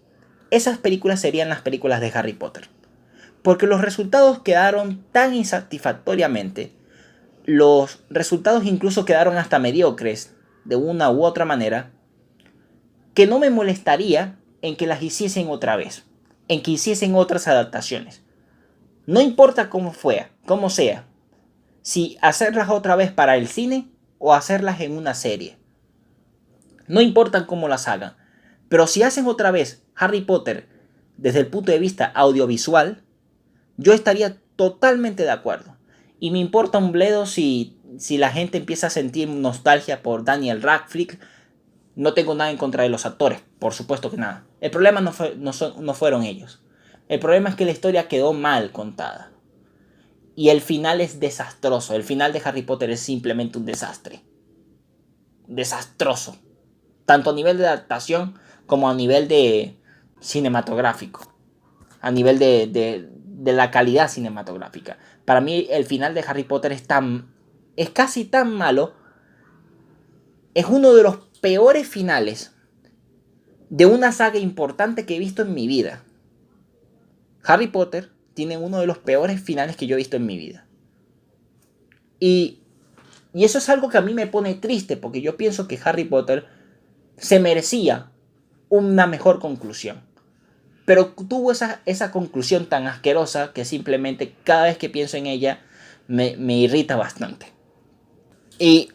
esas películas serían las películas de Harry Potter. Porque los resultados quedaron tan insatisfactoriamente, los resultados incluso quedaron hasta mediocres, de una u otra manera, que no me molestaría en que las hiciesen otra vez, en que hiciesen otras adaptaciones. No importa cómo sea, si hacerlas otra vez para el cine o hacerlas en una serie. No importa cómo las hagan, pero si hacen otra vez Harry Potter desde el punto de vista audiovisual, yo estaría totalmente de acuerdo. Y me importa un bledo si la gente empieza a sentir nostalgia por Daniel Radcliffe. No tengo nada en contra de los actores, por supuesto que nada. El problema no fueron ellos. El problema es que la historia quedó mal contada. Y el final es desastroso. El final de Harry Potter es simplemente un desastre. Desastroso. Tanto a nivel de adaptación como a nivel de cinematográfico. A nivel de la calidad cinematográfica. Para mí el final de Harry Potter es casi tan malo. Es uno de los peores finales de una saga importante que he visto en mi vida. Harry Potter tiene uno de los peores finales que yo he visto en mi vida. Y eso es algo que a mí me pone triste, porque yo pienso que Harry Potter se merecía una mejor conclusión. Pero tuvo esa conclusión tan asquerosa que simplemente cada vez que pienso en ella me irrita bastante. Y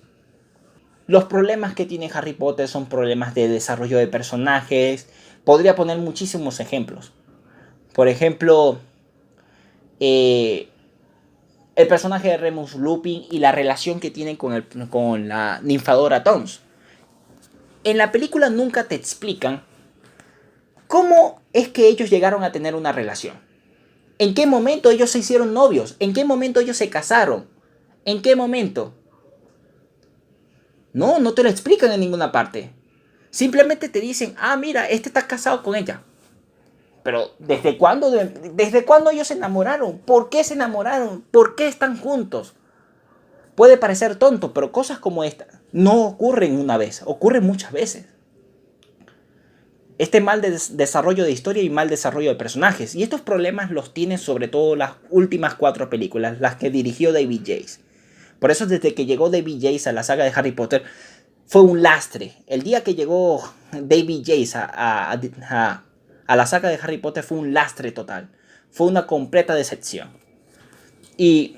los problemas que tiene Harry Potter son problemas de desarrollo de personajes. Podría poner muchísimos ejemplos. Por ejemplo, el personaje de Remus Lupin y la relación que tiene con la ninfadora Tonks. En la película nunca te explican cómo es que ellos llegaron a tener una relación. ¿En qué momento ellos se hicieron novios? ¿En qué momento ellos se casaron? ¿En qué momento? No te lo explican en ninguna parte. Simplemente te dicen, mira, este está casado con ella. Pero ¿desde cuándo ellos se enamoraron? ¿Por qué se enamoraron? ¿Por qué están juntos? Puede parecer tonto, pero cosas como esta no ocurren una vez, ocurren muchas veces. Este mal desarrollo de historia y mal desarrollo de personajes. Y estos problemas los tienen sobre todo las últimas 4 películas, las que dirigió David Yates. Por eso desde que llegó David Yates a la saga de Harry Potter, fue un lastre. El día que llegó David Yates a la saga de Harry Potter fue un lastre total. Fue una completa decepción. Y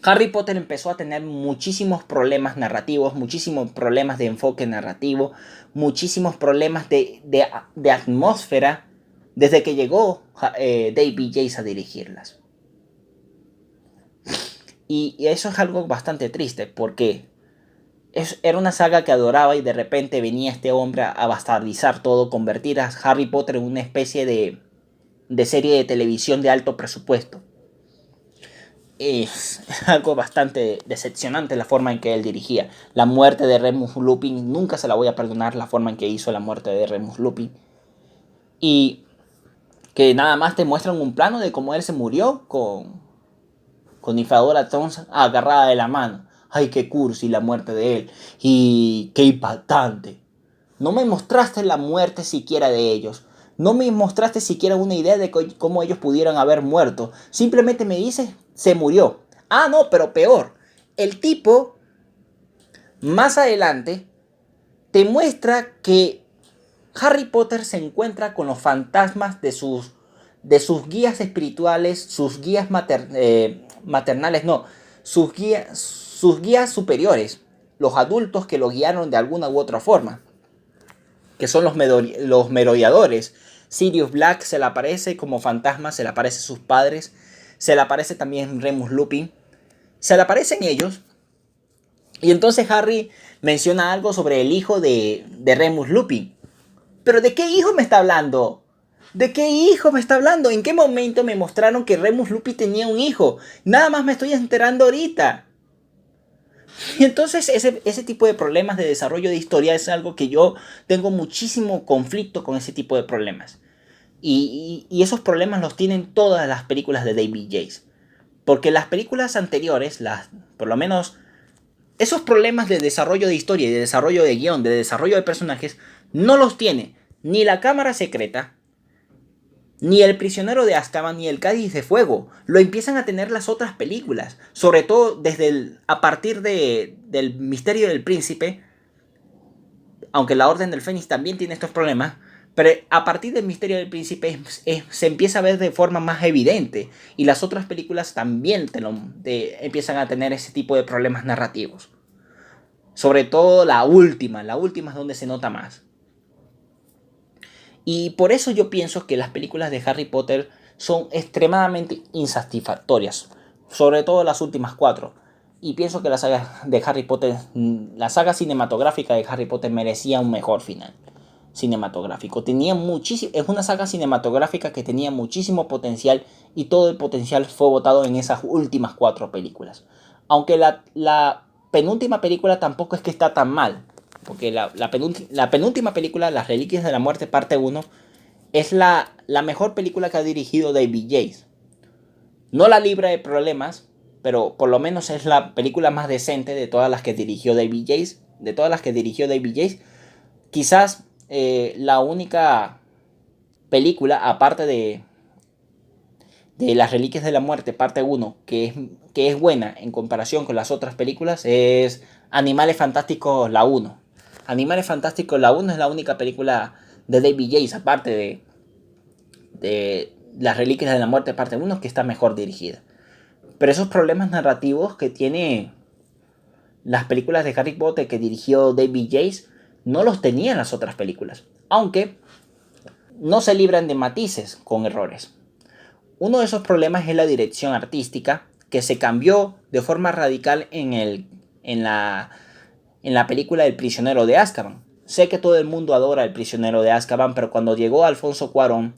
Harry Potter empezó a tener muchísimos problemas narrativos, muchísimos problemas de enfoque narrativo, muchísimos problemas de atmósfera desde que llegó David Yates a dirigirlas. Y eso es algo bastante triste porque era una saga que adoraba y de repente venía este hombre a bastardizar todo, convertir a Harry Potter en una especie de serie de televisión de alto presupuesto. Es algo bastante decepcionante la forma en que él dirigía. La muerte de Remus Lupin, nunca se la voy a perdonar la forma en que hizo la muerte de Remus Lupin. Y que nada más te muestran un plano de cómo él se murió con Ninfadora Tonks agarrada de la mano. Ay, qué cursi la muerte de él. Y qué impactante. No me mostraste la muerte siquiera de ellos. No me mostraste siquiera una idea de cómo ellos pudieran haber muerto. Simplemente me dices, se murió. No, pero peor. El tipo, más adelante, te muestra que Harry Potter se encuentra con los fantasmas de sus guías espirituales, sus guías maternales, no, sus guías superiores, los adultos que lo guiaron de alguna u otra forma, que son los merodeadores. Sirius Black se le aparece como fantasma, se le aparece sus padres, se le aparece también Remus Lupin, se le aparecen ellos. Y entonces Harry menciona algo sobre el hijo de Remus Lupin. ¿Pero de qué hijo me está hablando? ¿De qué hijo me está hablando? ¿En qué momento me mostraron que Remus Lupin tenía un hijo? Nada más me estoy enterando ahorita. Y entonces ese tipo de problemas de desarrollo de historia es algo que yo tengo muchísimo conflicto con ese tipo de problemas. Y esos problemas los tienen todas las películas de David Yates. Porque las películas anteriores, por lo menos esos problemas de desarrollo de historia y de desarrollo de guión, de desarrollo de personajes, no los tiene ni La Cámara Secreta, ni El Prisionero de Azkaban, ni El Cáliz de Fuego. Lo empiezan a tener las otras películas. Sobre todo a partir del Misterio del Príncipe. Aunque La Orden del Fénix también tiene estos problemas. Pero a partir del Misterio del Príncipe se empieza a ver de forma más evidente. Y las otras películas también empiezan a tener ese tipo de problemas narrativos. Sobre todo la última es donde se nota más. Y por eso yo pienso que las películas de Harry Potter son extremadamente insatisfactorias. Sobre todo las últimas 4. Y pienso que la saga de Harry Potter, la saga cinematográfica de Harry Potter merecía un mejor final cinematográfico. Es una saga cinematográfica que tenía muchísimo potencial y todo el potencial fue botado en esas últimas 4 películas. Aunque la penúltima película tampoco es que está tan mal. Porque la penúltima película, Las Reliquias de la Muerte parte 1, es la mejor película que ha dirigido David Yates. No la libra de problemas, pero por lo menos es la película más decente de todas las que dirigió David Yates. De todas las que dirigió David Yates, quizás la única película, aparte de Las Reliquias de la Muerte, parte 1, que es buena en comparación con las otras películas, es Animales Fantásticos, la 1. Animales Fantásticos, la 1 es la única película de David Yates, aparte de Las Reliquias de la Muerte, parte 1, que está mejor dirigida. Pero esos problemas narrativos que tiene las películas de Harry Potter que dirigió David Yates no los tenían las otras películas, aunque no se libran de matices con errores. Uno de esos problemas es la dirección artística, que se cambió de forma radical en la película El Prisionero de Azkaban. Sé que todo el mundo adora El Prisionero de Azkaban, pero cuando llegó Alfonso Cuarón,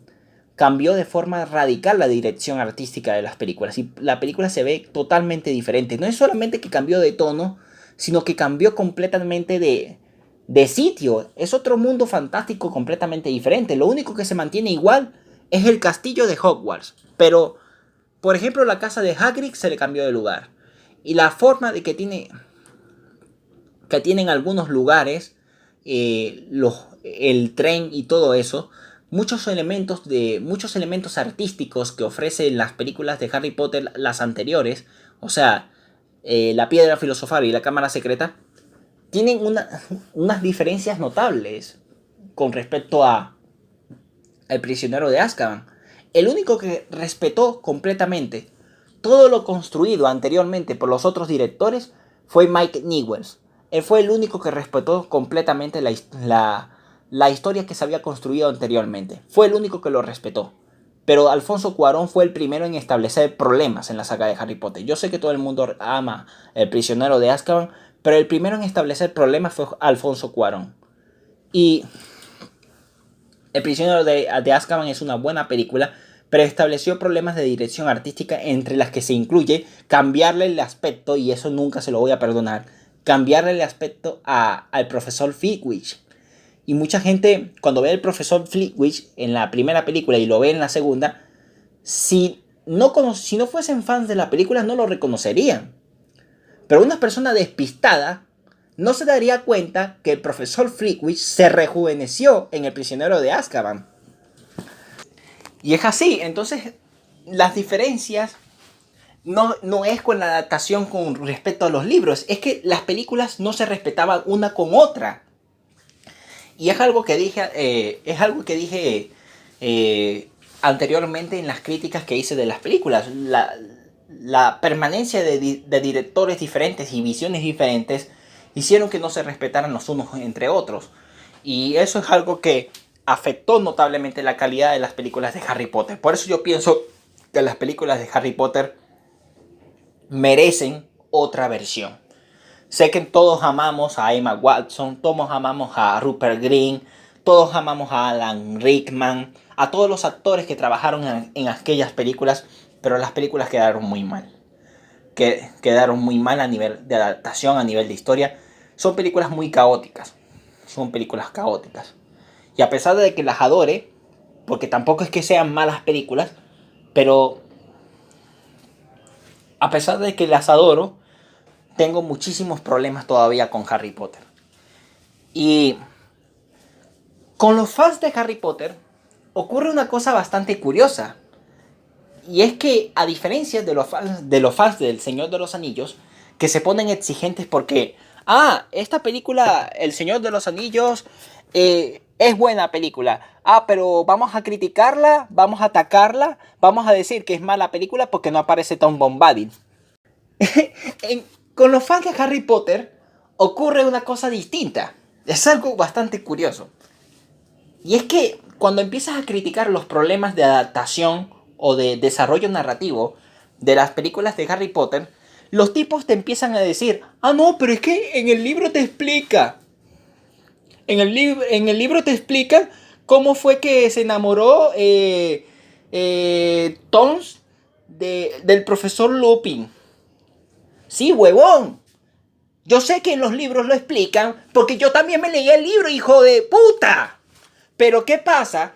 cambió de forma radical la dirección artística de las películas. Y la película se ve totalmente diferente. No es solamente que cambió de tono, sino que cambió completamente de sitio. Es otro mundo fantástico completamente diferente. Lo único que se mantiene igual es el castillo de Hogwarts. Pero, por ejemplo, la casa de Hagrid se le cambió de lugar. Y la forma de que tienen algunos lugares, el tren y todo eso, muchos elementos artísticos que ofrecen las películas de Harry Potter, las anteriores, o sea, la Piedra Filosofal y la Cámara Secreta, tienen unas diferencias notables con respecto a El Prisionero de Azkaban. El único que respetó completamente todo lo construido anteriormente por los otros directores fue Mike Newells. Él fue el único que respetó completamente la historia que se había construido anteriormente. Fue el único que lo respetó. Pero Alfonso Cuarón fue el primero en establecer problemas en la saga de Harry Potter. Yo sé que todo el mundo ama El Prisionero de Azkaban, pero el primero en establecer problemas fue Alfonso Cuarón. Y El Prisionero de Azkaban es una buena película, pero estableció problemas de dirección artística, entre las que se incluye cambiarle el aspecto, y eso nunca se lo voy a perdonar, cambiarle el aspecto al profesor Flitwick. Y mucha gente, cuando ve al profesor Flitwick en la primera película y lo ve en la segunda, si no fuesen fans de la película no lo reconocerían. Pero una persona despistada no se daría cuenta que el profesor Flitwick se rejuveneció en El Prisionero de Azkaban. Y es así. Entonces las diferencias no es con la adaptación con respecto a los libros, es que las películas no se respetaban una con otra. Y es algo que dije anteriormente en las críticas que hice de las películas. La permanencia de directores diferentes y visiones diferentes hicieron que no se respetaran los unos entre otros. Y eso es algo que afectó notablemente la calidad de las películas de Harry Potter. Por eso yo pienso que las películas de Harry Potter merecen otra versión. Sé que todos amamos a Emma Watson, todos amamos a Rupert Grint, todos amamos a Alan Rickman, a todos los actores que trabajaron en aquellas películas, pero las películas quedaron muy mal. Quedaron muy mal a nivel de adaptación, a nivel de historia. Son películas muy caóticas. Y a pesar de que las adore, porque tampoco es que sean malas películas, pero a pesar de que las adoro, tengo muchísimos problemas todavía con Harry Potter. Y con los fans de Harry Potter ocurre una cosa bastante curiosa. Y es que a diferencia de los fans del Señor de los Anillos, que se ponen exigentes porque, esta película, El Señor de los Anillos, es buena película. Pero vamos a criticarla, vamos a atacarla, vamos a decir que es mala película porque no aparece Tom Bombadil. Con los fans de Harry Potter ocurre una cosa distinta. Es algo bastante curioso. Y es que cuando empiezas a criticar los problemas de adaptación o de desarrollo narrativo de las películas de Harry Potter, los tipos te empiezan a decir, no, pero es que en el libro te explica. En el libro te explica cómo fue que se enamoró Tonks del profesor Lupin. Sí, huevón. Yo sé que en los libros lo explican porque yo también me leí el libro, hijo de puta. Pero ¿qué pasa?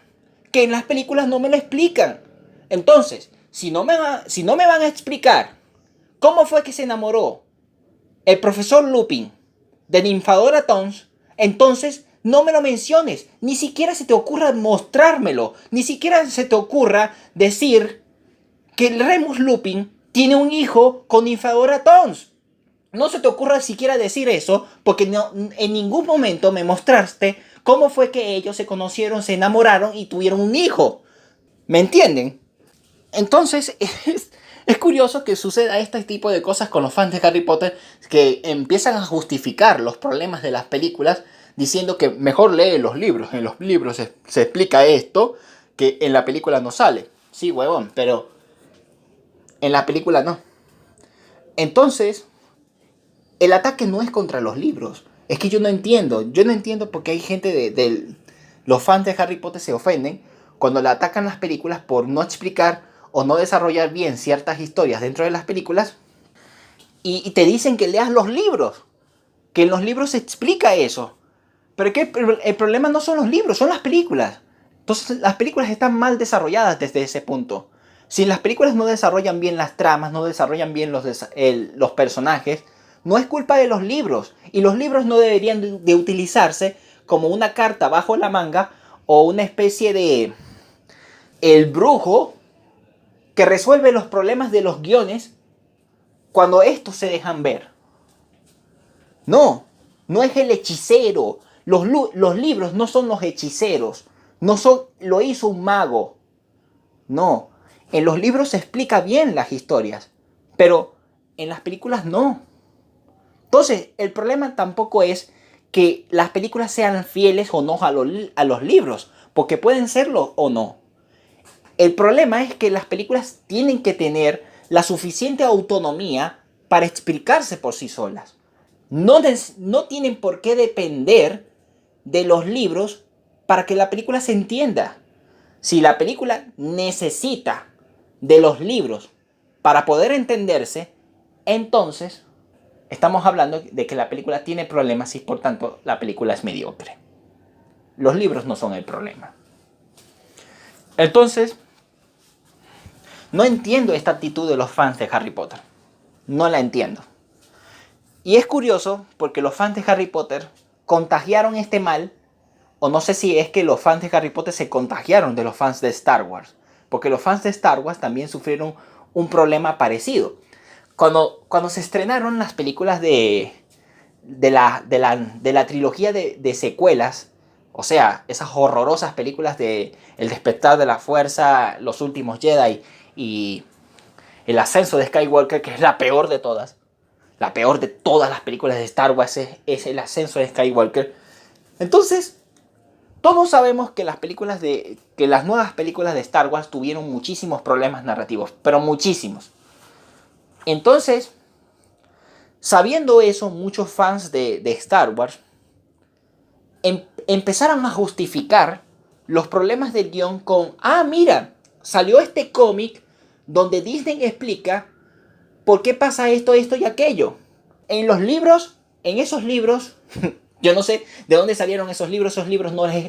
Que en las películas no me lo explican. Entonces, si no me van a explicar cómo fue que se enamoró el profesor Lupin de Ninfadora Tonks, entonces no me lo menciones. Ni siquiera se te ocurra mostrármelo. Ni siquiera se te ocurra decir que el Remus Lupin tiene un hijo con Ninfadora Tonks. No se te ocurra siquiera decir eso, porque no, en ningún momento me mostraste cómo fue que ellos se conocieron, se enamoraron y tuvieron un hijo. ¿Me entienden? Entonces, es curioso que suceda este tipo de cosas con los fans de Harry Potter, que empiezan a justificar los problemas de las películas diciendo que mejor lee los libros. En los libros se explica esto, que en la película no sale. Sí, huevón, pero en la película no. Entonces, el ataque no es contra los libros. Es que yo no entiendo. Yo no entiendo por qué hay gente los fans de Harry Potter se ofenden cuando le atacan las películas por no explicar o no desarrollar bien ciertas historias dentro de las películas. Y te dicen que leas los libros. Que en los libros se explica eso. Pero que el problema no son los libros, son las películas. Entonces las películas están mal desarrolladas desde ese punto. Si las películas no desarrollan bien las tramas, no desarrollan bien los personajes, no es culpa de los libros. Y los libros no deberían de utilizarse como una carta bajo la manga o una especie de el brujo que resuelve los problemas de los guiones cuando estos se dejan ver. No, no es el hechicero. Los libros no son los hechiceros. No son, lo hizo un mago. No, en los libros se explica bien las historias, pero en las películas no. Entonces, el problema tampoco es que las películas sean fieles o no a los libros, porque pueden serlo o no. El problema es que las películas tienen que tener la suficiente autonomía para explicarse por sí solas. No tienen por qué depender de los libros para que la película se entienda. Si la película necesita de los libros para poder entenderse, entonces estamos hablando de que la película tiene problemas y por tanto la película es mediocre. Los libros no son el problema. Entonces, no entiendo esta actitud de los fans de Harry Potter. No la entiendo. Y es curioso porque los fans de Harry Potter contagiaron este mal, o no sé si es que los fans de Harry Potter se contagiaron de los fans de Star Wars, porque los fans de Star Wars también sufrieron un problema parecido. Cuando se estrenaron las películas de la trilogía de secuelas, o sea, esas horrorosas películas de El despertar de la fuerza, Los últimos Jedi y El ascenso de Skywalker, que es la peor de todas. La peor de todas las películas de Star Wars es El ascenso de Skywalker. Entonces, todos sabemos que las nuevas películas de Star Wars tuvieron muchísimos problemas narrativos, pero muchísimos. Entonces, sabiendo eso, muchos fans de Star Wars empezaron a justificar los problemas del guión con, mira, salió este cómic donde Disney explica por qué pasa esto y aquello. En esos libros, yo no sé de dónde salieron esos libros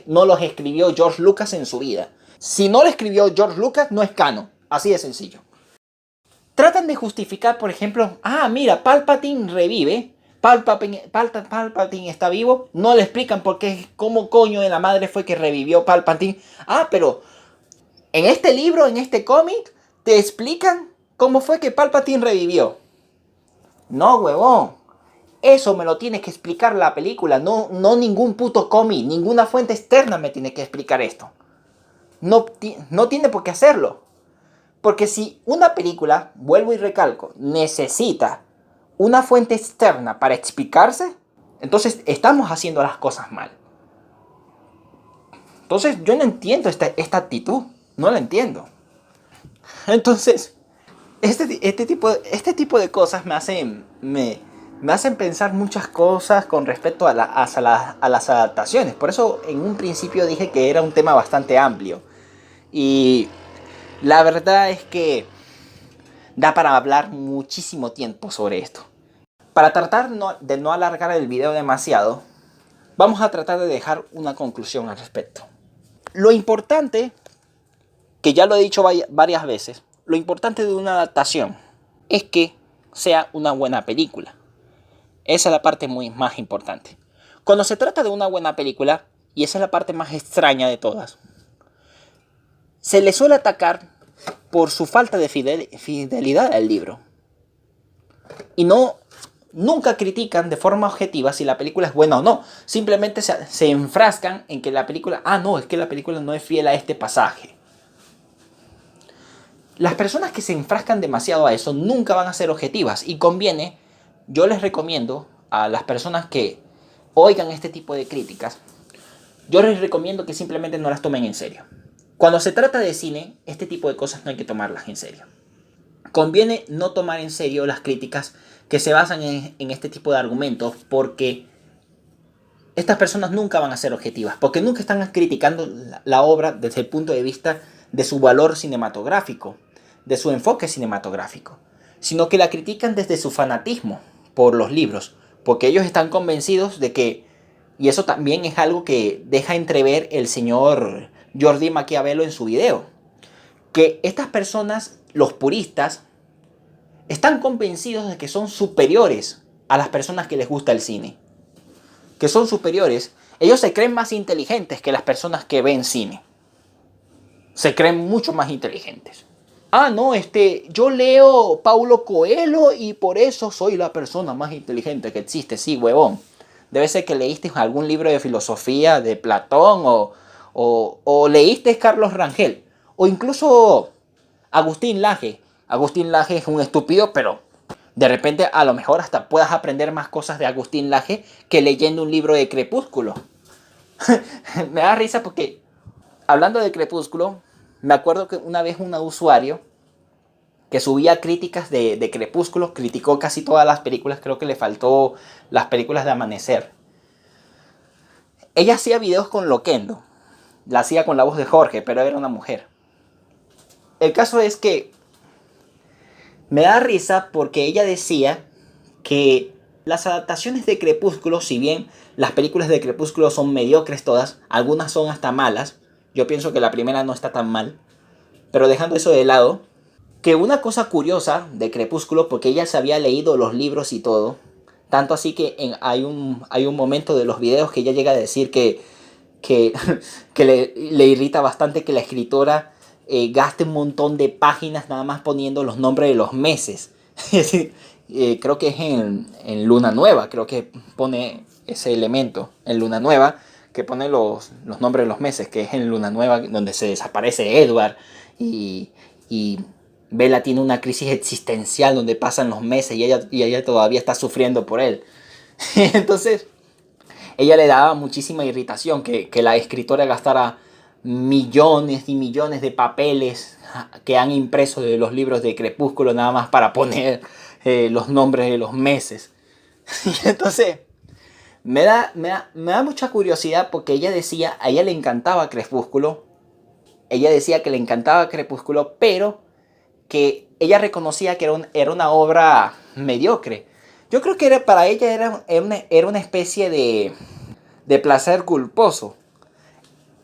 no los escribió George Lucas en su vida. Si no lo escribió George Lucas, no es canon. Así de sencillo. Tratan de justificar, por ejemplo, mira, Palpatine revive. Palpatine está vivo. No le explican por qué, cómo coño de la madre fue que revivió Palpatine. Pero en este libro, en este cómic, te explican cómo fue que Palpatine revivió. No, huevón. Eso me lo tiene que explicar la película. No ningún puto cómic. Ninguna fuente externa me tiene que explicar esto. No tiene por qué hacerlo. Porque si una película, vuelvo y recalco, necesita una fuente externa para explicarse, entonces estamos haciendo las cosas mal. Entonces yo no entiendo esta actitud. No la entiendo. Entonces, este tipo de cosas me hacen pensar muchas cosas con respecto a las adaptaciones. Por eso en un principio dije que era un tema bastante amplio. Y la verdad es que da para hablar muchísimo tiempo sobre esto. Para tratar de no alargar el video demasiado, vamos a tratar de dejar una conclusión al respecto. Lo importante, que ya lo he dicho varias veces, lo importante de una adaptación es que sea una buena película. Esa es la parte más importante. Cuando se trata de una buena película, y esa es la parte más extraña de todas, se le suele atacar por su falta de fidelidad al libro. Y nunca critican de forma objetiva si la película es buena o no. Simplemente se enfrascan en que la película, no, es que la película no es fiel a este pasaje. Las personas que se enfrascan demasiado a eso nunca van a ser objetivas. Y conviene, yo les recomiendo a las personas que oigan este tipo de críticas, yo les recomiendo que simplemente no las tomen en serio. Cuando se trata de cine, este tipo de cosas no hay que tomarlas en serio. Conviene no tomar en serio las críticas que se basan en este tipo de argumentos, porque estas personas nunca van a ser objetivas, porque nunca están criticando la obra desde el punto de vista de su valor cinematográfico, de su enfoque cinematográfico, sino que la critican desde su fanatismo por los libros, porque ellos están convencidos de que, y eso también es algo que deja entrever el señor Jordi Maquiavelo en su video, que estas personas, los puristas, están convencidos de que son superiores a las personas que les gusta el cine. Que son superiores. Ellos se creen más inteligentes que las personas que ven cine. Se creen mucho más inteligentes. No, yo leo Paulo Coelho y por eso soy la persona más inteligente que existe. Sí, huevón. Debe ser que leíste algún libro de filosofía de Platón o leíste Carlos Rangel. O incluso Agustín Laje. Agustín Laje es un estúpido, pero de repente a lo mejor hasta puedas aprender más cosas de Agustín Laje que leyendo un libro de Crepúsculo. Me da risa porque, hablando de Crepúsculo, me acuerdo que una vez un usuario que subía críticas de Crepúsculo criticó casi todas las películas, creo que le faltó las películas de Amanecer. Ella hacía videos con Loquendo, la hacía con la voz de Jorge, pero era una mujer. El caso es que me da risa porque ella decía que las adaptaciones de Crepúsculo, si bien las películas de Crepúsculo son mediocres todas, algunas son hasta malas, yo pienso que la primera no está tan mal, pero dejando eso de lado, que una cosa curiosa de Crepúsculo, porque ella se había leído los libros y todo, tanto así que hay un momento de los videos que ella llega a decir que le irrita bastante que la escritora gaste un montón de páginas nada más poniendo los nombres de los meses. Creo que es en Luna Nueva, creo que pone ese elemento en Luna Nueva, que pone los nombres de los meses, que es en Luna Nueva donde se desaparece Edward y Bella tiene una crisis existencial donde pasan los meses y ella todavía está sufriendo por él. Entonces, ella le daba muchísima irritación que la escritora gastara millones y millones de papeles que han impreso de los libros de Crepúsculo nada más para poner los nombres de los meses. Y entonces, me da mucha curiosidad porque ella decía, a ella le encantaba Crepúsculo. Ella decía que le encantaba Crepúsculo, pero que ella reconocía que era una obra mediocre. Yo creo que para ella era una especie de placer culposo.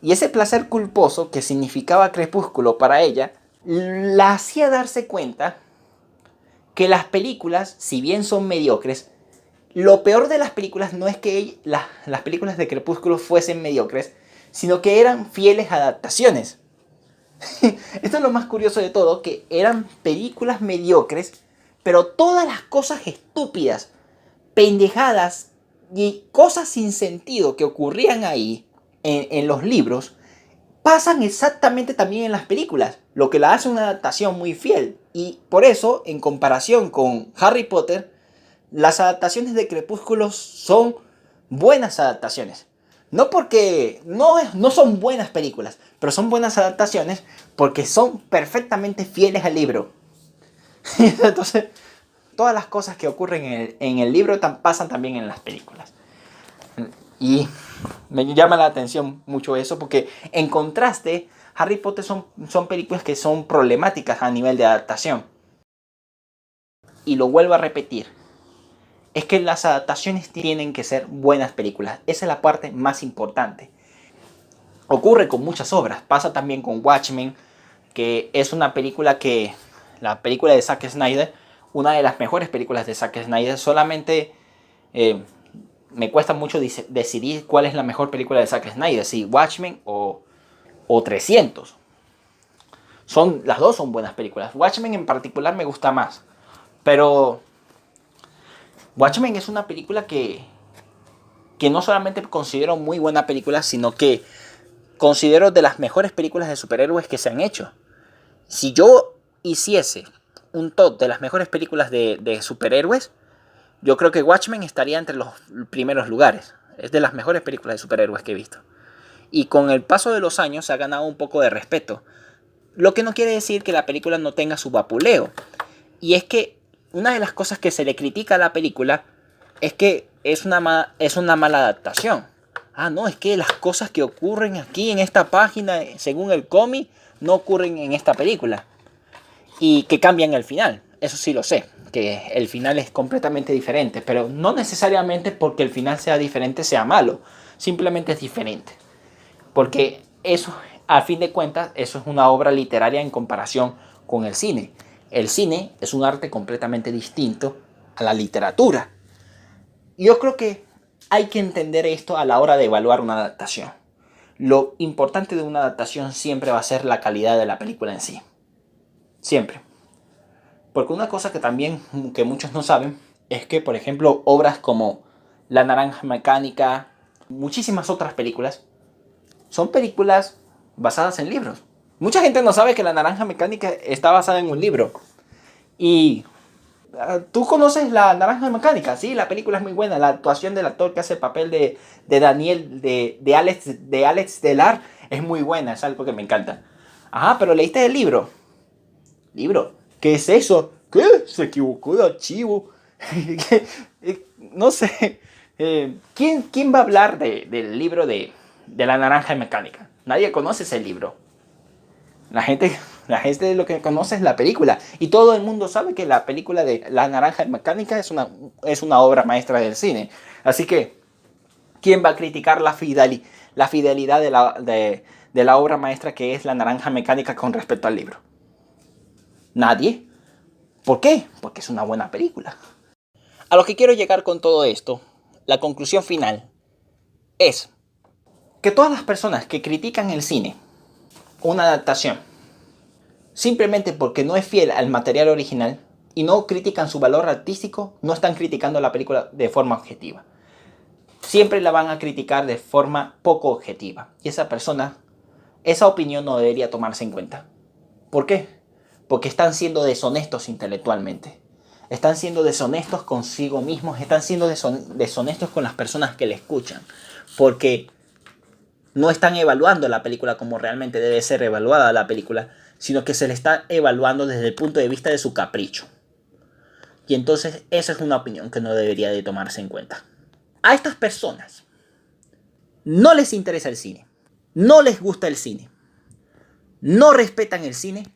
Y ese placer culposo que significaba Crepúsculo para ella, la hacía darse cuenta que las películas, si bien son mediocres, lo peor de las películas no es que las películas de Crepúsculo fuesen mediocres, sino que eran fieles adaptaciones. Esto es lo más curioso de todo, que eran películas mediocres, pero todas las cosas estúpidas, pendejadas y cosas sin sentido que ocurrían ahí en los libros, pasan exactamente también en las películas, lo que la hace una adaptación muy fiel. Y por eso, en comparación con Harry Potter, las adaptaciones de Crepúsculo son buenas adaptaciones. No porque no son buenas películas, pero son buenas adaptaciones porque son perfectamente fieles al libro. Entonces, todas las cosas que ocurren en el libro pasan también en las películas. Y me llama la atención mucho eso porque, en contraste, Harry Potter son películas que son problemáticas a nivel de adaptación. Y lo vuelvo a repetir, es que las adaptaciones tienen que ser buenas películas. Esa es la parte más importante. Ocurre con muchas obras. Pasa también con Watchmen, que es una película la película de Zack Snyder, una de las mejores películas de Zack Snyder. Solamente me cuesta mucho decidir cuál es la mejor película de Zack Snyder, si Watchmen o 300. Las dos son buenas películas. Watchmen en particular me gusta más. Pero Watchmen es una película que no solamente considero muy buena película, sino que considero de las mejores películas de superhéroes que se han hecho. Si yo hiciese un top de las mejores películas de superhéroes, yo creo que Watchmen estaría entre los primeros lugares. Es de las mejores películas de superhéroes que he visto. Y con el paso de los años se ha ganado un poco de respeto. Lo que no quiere decir que la película no tenga su vapuleo. Y es que una de las cosas que se le critica a la película es que es una mala adaptación. Ah, no, es que las cosas que ocurren aquí en esta página, según el cómic, no ocurren en esta película. Y que cambian el final. Eso sí lo sé, que el final es completamente diferente. Pero no necesariamente porque el final sea diferente sea malo. Simplemente es diferente. Porque eso, a fin de cuentas, eso es una obra literaria en comparación con el cine. El cine es un arte completamente distinto a la literatura. Yo creo que hay que entender esto a la hora de evaluar una adaptación. Lo importante de una adaptación siempre va a ser la calidad de la película en sí. Siempre. Porque una cosa que también que muchos no saben es que, por ejemplo, obras como La Naranja Mecánica, muchísimas otras películas, son películas basadas en libros. Mucha gente no sabe que La Naranja Mecánica está basada en un libro. Y ¿tú conoces La Naranja Mecánica? Sí, la película es muy buena. La actuación del actor que hace el papel de Daniel, de Alex Delar, es muy buena. Es algo que me encanta. Ajá, pero ¿leíste el libro? ¿Libro? ¿Qué es eso? ¿Qué? Se equivocó de archivo. No sé. ¿Quién va a hablar del libro de La Naranja Mecánica? Nadie conoce ese libro. La gente lo que conoce es la película. Y todo el mundo sabe que la película de La Naranja Mecánica es una obra maestra del cine. Así que, ¿quién va a criticar la fidelidad de la obra maestra que es La Naranja Mecánica con respecto al libro? Nadie. ¿Por qué? Porque es una buena película. A lo que quiero llegar con todo esto, la conclusión final, es que todas las personas que critican el cine, una adaptación, simplemente porque no es fiel al material original y no critican su valor artístico, no están criticando la película de forma objetiva. Siempre la van a criticar de forma poco objetiva. Y esa opinión no debería tomarse en cuenta. ¿Por qué? Porque están siendo deshonestos intelectualmente. Están siendo deshonestos consigo mismos, están siendo deshonestos con las personas que le escuchan. Porque no están evaluando la película como realmente debe ser evaluada la película, sino que se le está evaluando desde el punto de vista de su capricho. Y entonces esa es una opinión que no debería de tomarse en cuenta. A estas personas no les interesa el cine, no les gusta el cine, no respetan el cine,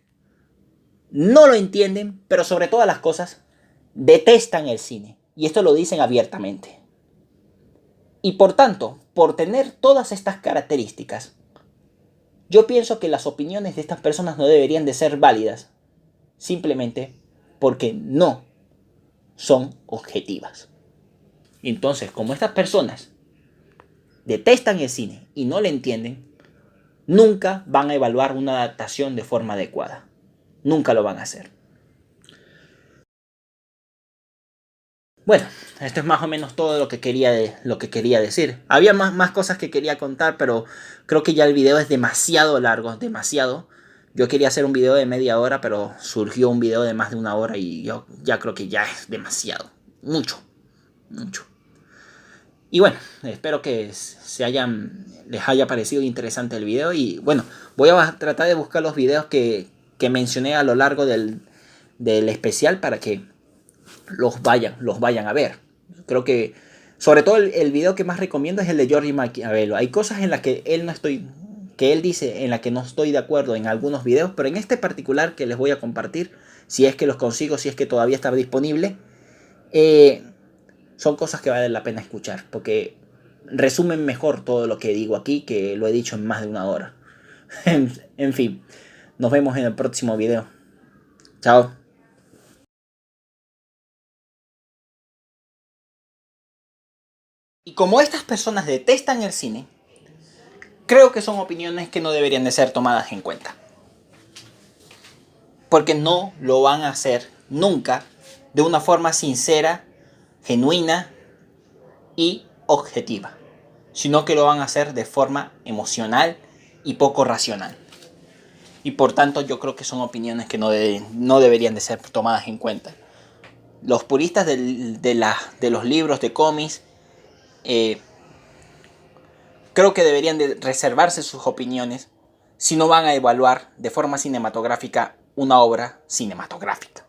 no lo entienden, pero sobre todas las cosas, detestan el cine. Y esto lo dicen abiertamente. Y por tanto, por tener todas estas características, Yo pienso que las opiniones de estas personas no deberían de ser válidas, simplemente porque no son objetivas. Entonces, como estas personas detestan el cine y no le entienden, nunca van a evaluar una adaptación de forma adecuada. Nunca lo van a hacer. Bueno, esto es más o menos todo lo que quería decir. Había más cosas que quería contar, pero creo que ya el video es demasiado largo, demasiado. Yo quería hacer un video de media hora, pero surgió un video de más de una hora y yo ya creo que ya es demasiado. Mucho. Y bueno, espero que les haya parecido interesante el video. Y bueno, voy a tratar de buscar los videos que mencioné a lo largo del especial para que los vayan a ver. Creo que sobre todo el video que más recomiendo es el de Giorgi Maquiavelo. Hay cosas en las que él dice en las que no estoy de acuerdo en algunos videos, pero en este particular que les voy a compartir, si es que los consigo, si es que todavía está disponible, son cosas que vale la pena escuchar, porque resumen mejor todo lo que digo aquí, que lo he dicho en más de una hora. En fin, nos vemos en el próximo video. Chao. Y como estas personas detestan el cine, creo que son opiniones que no deberían de ser tomadas en cuenta. Porque no lo van a hacer nunca de una forma sincera, genuina y objetiva, sino que lo van a hacer de forma emocional y poco racional. Y por tanto yo creo que son opiniones que no deberían de ser tomadas en cuenta. Los puristas de los libros de cómics creo que deberían de reservarse sus opiniones si no van a evaluar de forma cinematográfica una obra cinematográfica.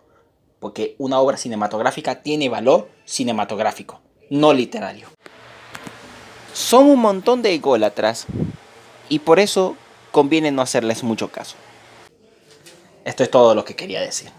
Porque una obra cinematográfica tiene valor cinematográfico, no literario. Son un montón de ególatras y por eso conviene no hacerles mucho caso. Esto es todo lo que quería decir.